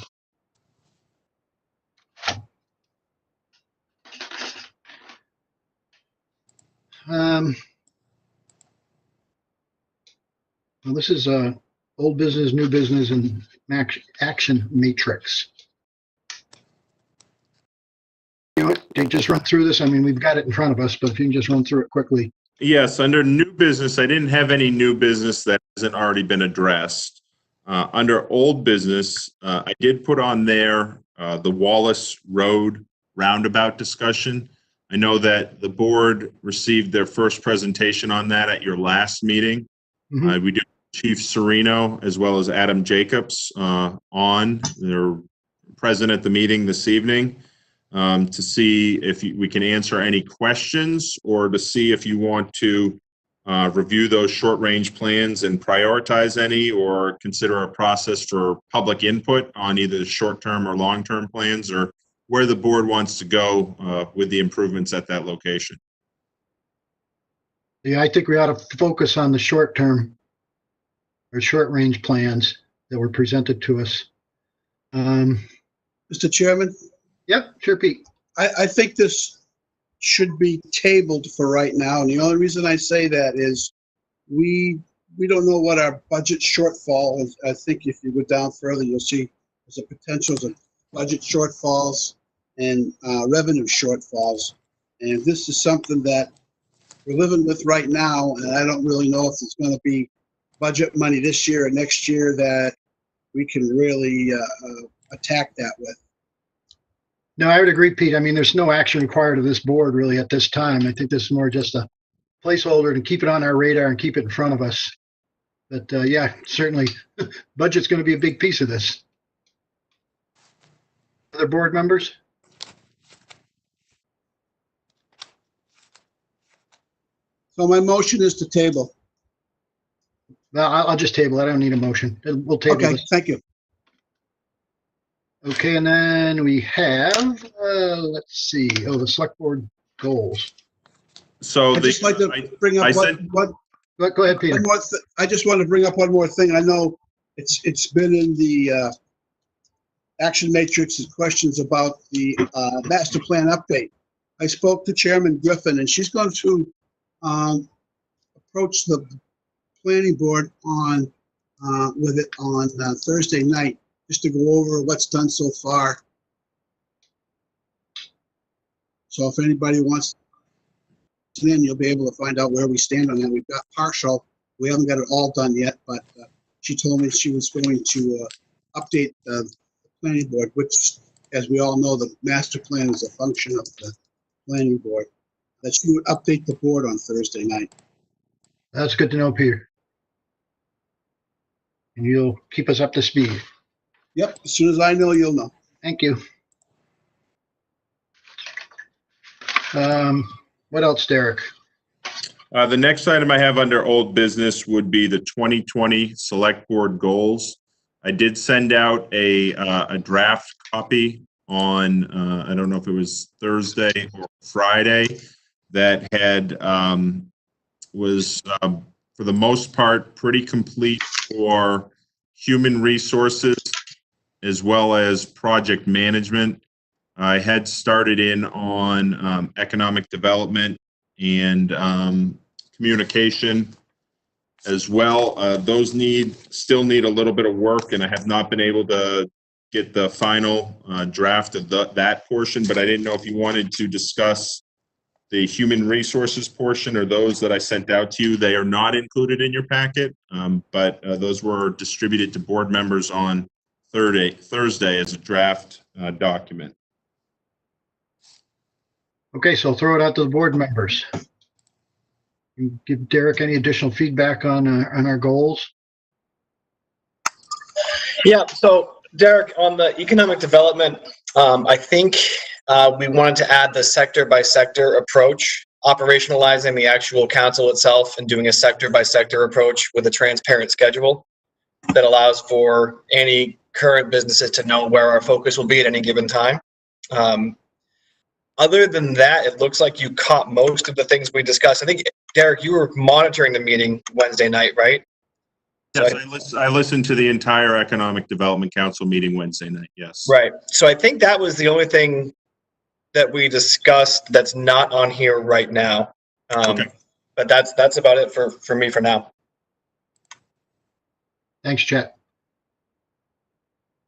Well, this is old business, new business, and action matrix. You know what, Dave, just run through this. I mean, we've got it in front of us, but if you can just run through it quickly. Yes, under new business, I didn't have any new business that hasn't already been addressed. Under old business, I did put on there the Wallace Road roundabout discussion. I know that the board received their first presentation on that at your last meeting. Mhm. We do Chief Serino as well as Adam Jacobs on. They're present at the meeting this evening to see if we can answer any questions or to see if you want to review those short-range plans and prioritize any or consider a process for public input on either the short-term or long-term plans or where the board wants to go with the improvements at that location. Yeah, I think we ought to focus on the short-term or short-range plans that were presented to us. Mr. Chairman, Yep, sure, Pete. I think this should be tabled for right now, and the only reason I say that is we don't know what our budget shortfall is. I think if you go down further, you'll see there's a potential of budget shortfalls and revenue shortfalls. And this is something that we're living with right now, and I don't really know if it's going to be budget money this year or next year that we can really attack that with. No, I would agree, Pete. I mean, there's no action required of this board really at this time. I think this is more just a placeholder to keep it on our radar and keep it in front of us. But yeah, certainly budget's going to be a big piece of this. Other board members? So my motion is to table. Well, I'll just table it. I don't need a motion. We'll table Okay, this. thank you. Okay, and then we have, let's see, the select board goals. So I'd just like to bring I up said- Go ahead, Peter. I just want to bring up one more thing. I know it's been in the action matrix and questions about the master plan update. I spoke to Chairman Griffin, and she's going to approach the planning board on with it on Thursday night, just to go over what's done so far. So if anybody wants to, then you'll be able to find out where we stand on that. We've got partial. We haven't got it all done yet, but she told me she was going to update the planning board, which, as we all know, the master plan is a function of the planning board. That she would update the board on Thursday night. That's good to know, Peter. And you'll keep us up to speed. Yep, as soon as I know, you'll know. Thank you. What else, Derek? The next item I have under old business would be the 2020 select board goals. I did send out a draft copy on, I don't know if it was Thursday or Friday, that had, was for the most part pretty complete for human resources as well as project management. I had started in on economic development and communication as well. Those still need a little bit of work, and I have not been able to get the final draft of that portion, but I didn't know if you wanted to discuss the human resources portion or those that I sent out to you. They are not included in your packet, but those were distributed to board members on Thursday as a draft document. Okay, so I'll throw it out to the board members. You give Derek any additional feedback on our goals? Yeah, so Derek, on the economic development, I think we wanted to add the sector by sector approach, operationalizing the actual council itself and doing a sector by sector approach with a transparent schedule that allows for any current businesses to know where our focus will be at any given time. Other than that, it looks like you caught most of the things we discussed. I think, Derek, you were monitoring the meeting Wednesday night, right? Yes, I listened to the entire Economic Development Council meeting Wednesday night, yes. Right. So I think that was the only thing that we discussed that's not on here right now. Okay. But that's about it for me for now. Thanks, Chet.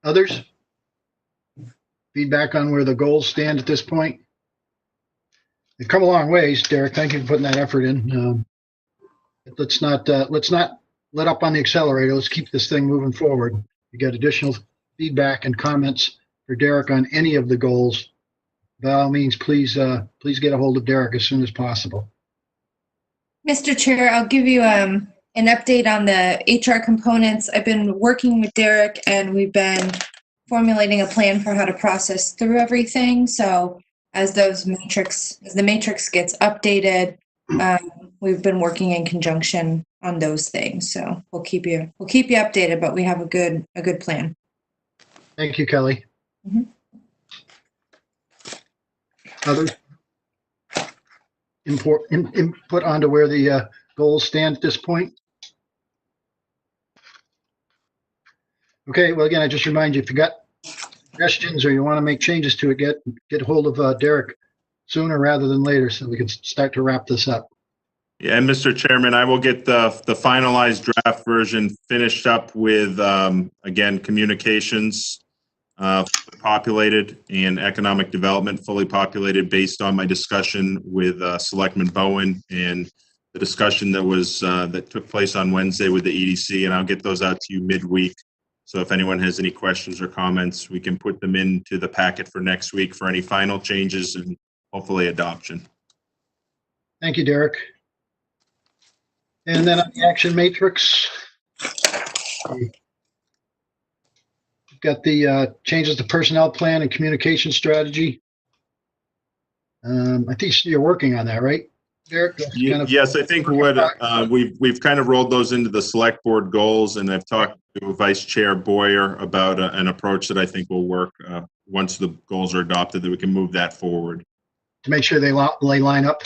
Others? Feedback on where the goals stand at this point? They've come a long ways, Derek. Thank you for putting that effort in. Let's not let up on the accelerator. Let's keep this thing moving forward. You got additional feedback and comments for Derek on any of the goals, by all means, please get a hold of Derek as soon as possible. Mr. Chair, I'll give you an update on the HR components. I've been working with Derek and we've been formulating a plan for how to process through everything. So as the matrix gets updated, we've been working in conjunction on those things. So we'll keep you updated, but we have a good plan. Thank you, Kelly. Mm-hmm. Others? Input onto where the goals stand at this point? Okay, well, again, I just remind you, if you got suggestions or you want to make changes to it, get hold of Derek sooner rather than later so we can start to wrap this up. Yeah, and Mr. Chairman, I will get the finalized draft version finished up with, again, communications populated and economic development fully populated based on my discussion with Selectman Bowen and the discussion that was that took place on Wednesday with the EDC, and I'll get those out to you midweek. So if anyone has any questions or comments, we can put them into the packet for next week for any final changes and hopefully adoption. Thank you, Derek. And then on the action matrix, we've got the changes to personnel plan and communication strategy. I think you're working on that, right, Derek? That's kind of- Yes, I think what we've kind of rolled those into the select board goals, and I've talked to Vice Chair Boyer about an approach that I think will work once the goals are adopted, that we can move that forward. To make sure they line up.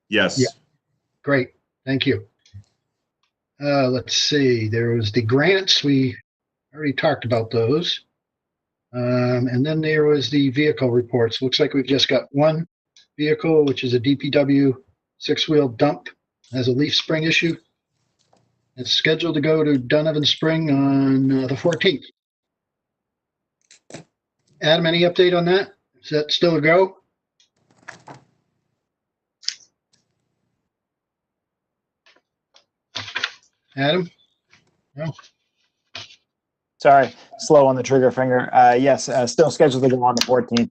Yes. Yeah. Great. Thank you. Let's see. There was the grants. We already talked about those. And then there was the vehicle reports. Looks like we've just got one vehicle, which is a DPW 6-wheel dump. Has a leaf spring issue. It's scheduled to go to Donovan Spring on the 14th. Adam, any update on that? Is that still a go? Adam? No? Sorry, slow on the trigger finger. Yes, still scheduled to go on the 14th.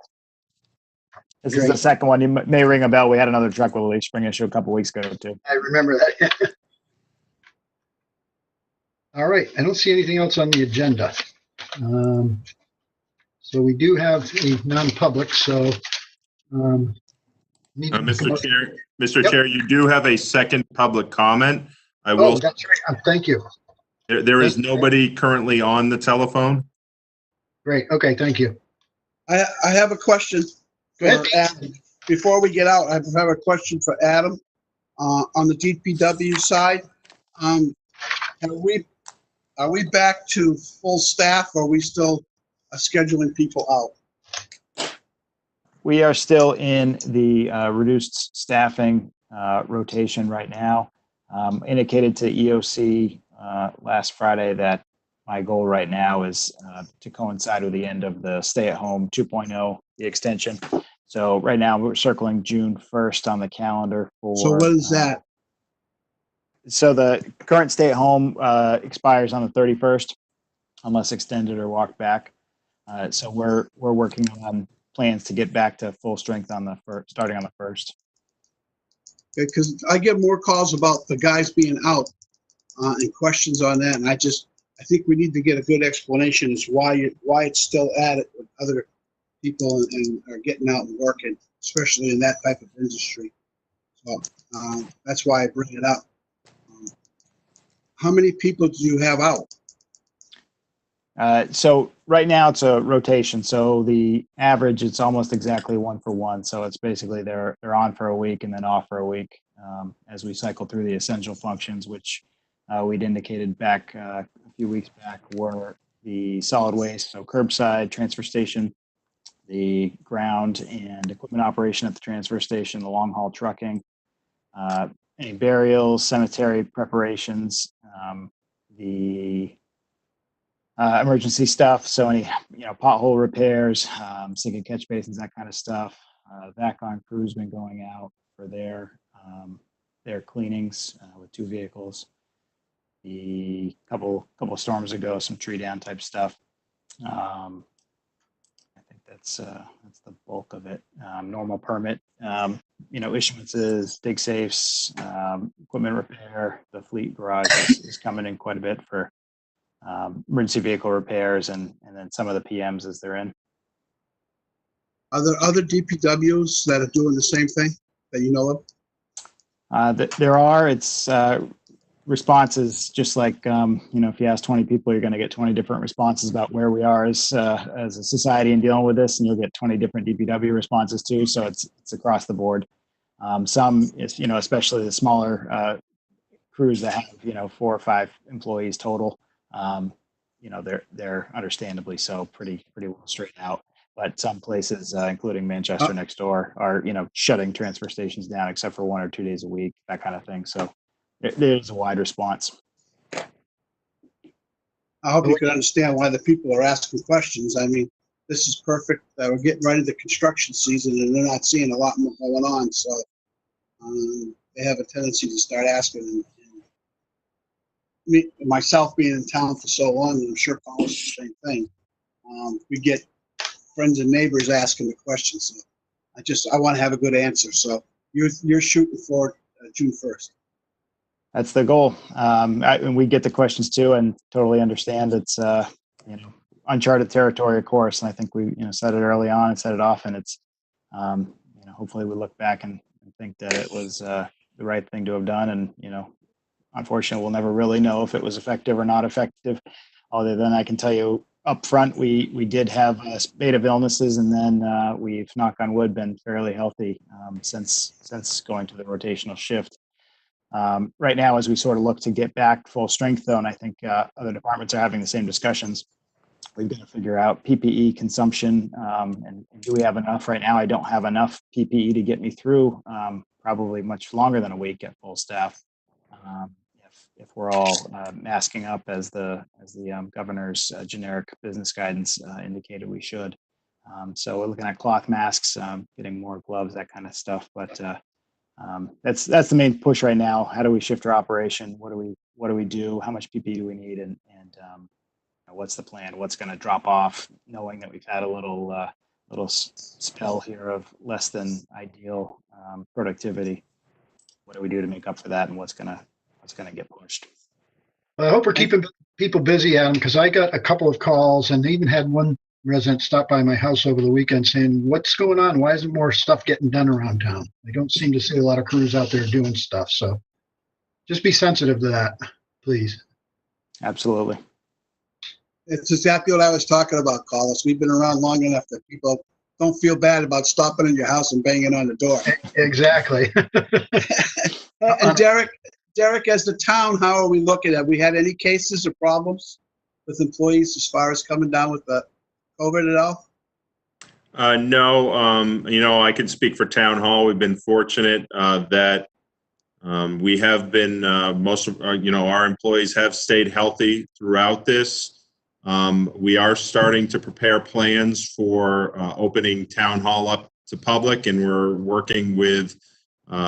This is the Great. second one. You may ring a bell. We had another truck with a leaf spring issue a couple weeks ago too. I remember that. All right, I don't see anything else on the agenda. So we do have a non-public, so. Mr. Yep. Chair, you do have a second public comment. I Oh, will. that's right. Thank you. There is nobody currently on the telephone. Great. Okay, thank you. I have a question Go for ahead. Adam. Before we get out, I have a question for Adam on the DPW side. Are we back to full staff, or are we still scheduling people out? We are still in the reduced staffing rotation right now. Indicated to EOC last Friday that my goal right now is to coincide with the end of the stay-at-home 2.0, the extension. So right now we're circling June 1st on the calendar for. So what is that? So the current stay-at-home expires on the 31st, unless extended or walked back. So we're working on plans to get back to full strength on the starting on the 1st. Because I get more calls about the guys being out and questions on that, and I think we need to get a good explanation as why it's still at it when other people and are getting out and working, especially in that type of industry. So that's why I bring it up. How many people do you have out? So right now it's a rotation. So the average, it's almost exactly 1 for 1. So it's basically they're on for a week and then off for a week as we cycle through the essential functions, which we'd indicated back a few weeks back were the solid waste, so curbside, transfer station, the ground and equipment operation at the transfer station, the long haul trucking, any burials, cemetery preparations, the emergency stuff. So any, pothole repairs, sinking catch basins, that kind of stuff. VACON crew's been going out for their cleanings with 2 vehicles. The couple of storms ago, some tree down type stuff. I think that's the bulk of it. Normal permit, issuances, dig safes, equipment repair. The fleet garage is coming in quite a bit for emergency vehicle repairs and then some of the PMs as they're in. Are there other DPWs that are doing the same thing that you know of? There are. It's responses, just like, if you ask 20 people, you're going to get 20 different responses about where we are as a society in dealing with this, and you'll get 20 different DPW responses too. So it's across the board. Some, especially the smaller crews that have, 4 or 5 employees total, they're understandably so pretty well straightened out. But some places, including Manchester next door, are shutting transfer stations down except for 1 or 2 days a week, that kind of thing. So there's a wide response. I hope you can understand why the people are asking questions. I mean, this is perfect. We're getting right into construction season, and they're not seeing a lot more going on. So they have a tendency to start asking. And me, myself being in town for so long, and I'm sure Paul's the same thing. We get friends and neighbors asking the questions. So I want to have a good answer. So you're shooting for June 1st. That's the goal. And we get the questions too, and totally understand it's uncharted territory, of course. And I think we said it early on and said it often. It's hopefully we look back and think that it was the right thing to have done. And unfortunately, we'll never really know if it was effective or not effective. Other than I can tell you up front, we did have a spate of illnesses, and then we've, knock on wood, been fairly healthy since going to the rotational shift. Right now, as we sort of look to get back full strength, though, and I think other departments are having the same discussions, we've got to figure out PPE consumption, and do we have enough? Right now, I don't have enough PPE to get me through probably much longer than a week at full staff. If we're all masking up as the governor's generic business guidance indicated we should. So we're looking at cloth masks, getting more gloves, that kind of stuff, but that's the main push right now. How do we shift our operation? What do we do? How much PPE do we need? And what's the plan? What's going to drop off? Knowing that we've had a little spell here of less than ideal productivity. What do we do to make up for that? And what's going to get pushed? I hope we're keeping people busy, Adam, because I got a couple of calls, and they even had one resident stop by my house over the weekend saying, "What's going on? Why isn't more stuff getting done around town?" I don't seem to see a lot of crews out there doing stuff. So just be sensitive to that, please. Absolutely. It's exactly what I was talking about, Carlos. We've been around long enough that people don't feel bad about stopping in your house and banging on the door. Exactly. And Derek, as the town, how are we looking? Have we had any cases or problems with employees as far as coming down with the COVID at all? No, I can speak for Town Hall. We've been fortunate that we have been, most of our employees have stayed healthy throughout this. We are starting to prepare plans for opening Town Hall up to public, and we're working with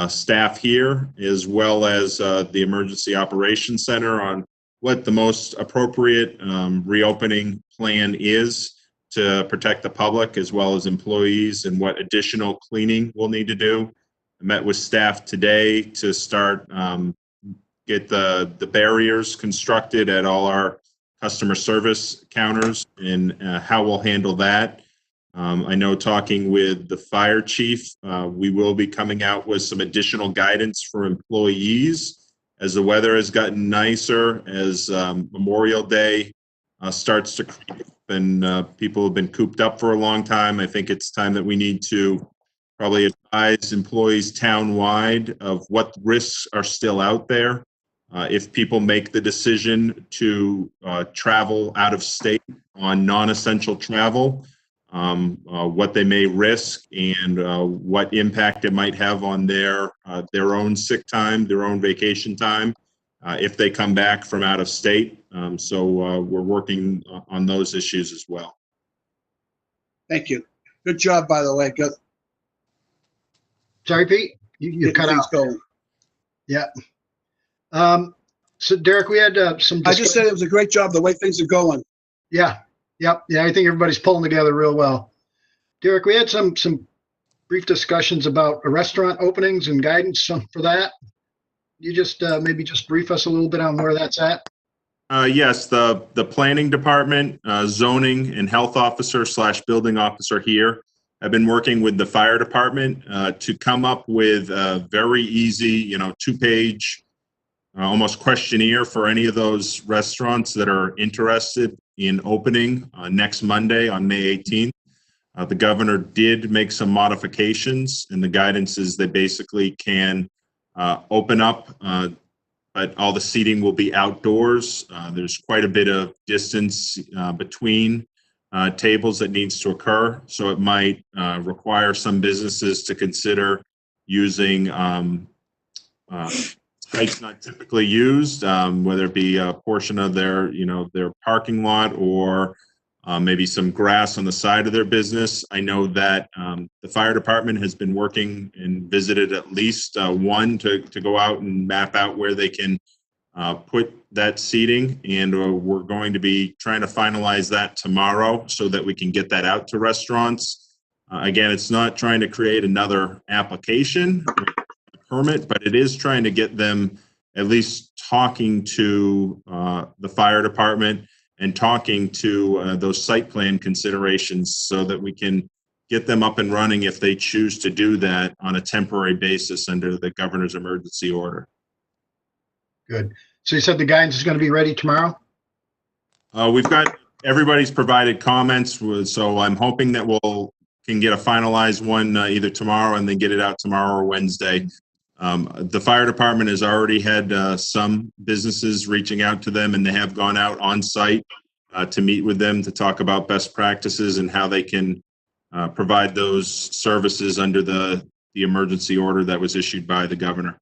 staff here as well as the Emergency Operations Center on what the most appropriate reopening plan is to protect the public as well as employees, and what additional cleaning we'll need to do. I met with staff today to start get the barriers constructed at all our customer service counters, and how we'll handle that. I know, talking with the fire chief, we will be coming out with some additional guidance for employees as the weather has gotten nicer, as Memorial Day starts to creep up, and people have been cooped up for a long time. I think it's time that we need to probably advise employees townwide of what risks are still out there. If people make the decision to travel out of state on non-essential travel, what they may risk, and what impact it might have on their own sick time, their own vacation time, if they come back from out of state. So we're working on those issues as well. Thank you. Good job, by the way. Good. Sorry, Pete, you cut out. Going. Yeah. So Derek, we had some. I just said it was a great job the way things are going. Yeah. Yep. Yeah, I think everybody's pulling together real well. Derek, we had some brief discussions about restaurant openings and guidance for that. You just maybe just brief us a little bit on where that's at. Yes, the planning department, zoning and health officer / building officer here have been working with the fire department to come up with a very easy, 2-page almost questionnaire for any of those restaurants that are interested in opening next Monday on May 18th. The governor did make some modifications, and the guidance is they basically can open up but all the seating will be outdoors. There's quite a bit of distance between tables that needs to occur, so it might require some businesses to consider using sites not typically used, whether it be a portion of their, their parking lot or maybe some grass on the side of their business. I know that the fire department has been working and visited at least one to go out and map out where they can put that seating, and we're going to be trying to finalize that tomorrow so that we can get that out to restaurants. Again, it's not trying to create another application permit, but it is trying to get them at least talking to the fire department and talking to those site plan considerations so that we can get them up and running if they choose to do that on a temporary basis under the governor's emergency order. Good. So you said the guidance is going to be ready tomorrow? We've got, everybody's provided comments, so I'm hoping that can get a finalized one either tomorrow and then get it out tomorrow or Wednesday. The fire department has already had some businesses reaching out to them, and they have gone out on site to meet with them to talk about best practices and how they can provide those services under the emergency order that was issued by the governor.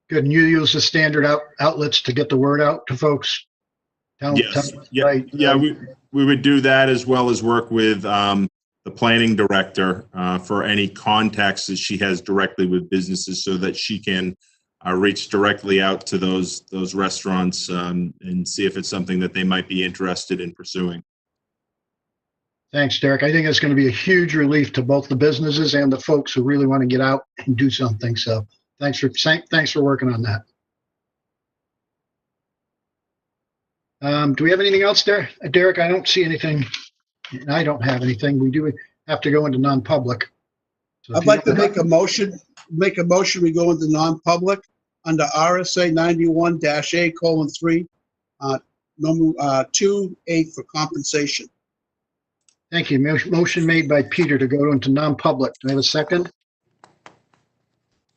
Good. And you use the standard outlets to get the word out to folks? Yes. We would do that, as well as work with the planning director for any contacts that she has directly with businesses, so that she can reach directly out to those restaurants and see if it's something that they might be interested in pursuing. Thanks, Derek. I think it's going to be a huge relief to both the businesses and the folks who really want to get out and do something. So thanks for working on that. Do we have anything else there? Derek, I don't see anything. I don't have anything. We do have to go into non-public. So I'd like to make a motion. We go into non-public under RSA 91-A:3, number 2(8) for compensation. Thank you. Motion made by Peter to go into non-public. Do I have a second?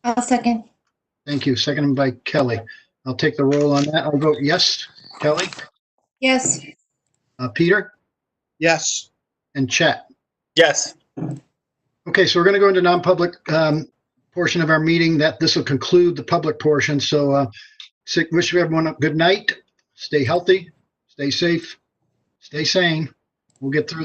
I'll second. Thank you. Seconded by Kelly. I'll take the roll on that. I'll vote yes. Kelly? Yes. Peter? Yes. And Chet? Yes. Okay, so we're going to go into non-public portion of our meeting. This will conclude the public portion. So wish everyone a good night. Stay healthy. Stay safe. Stay sane. We'll get through this.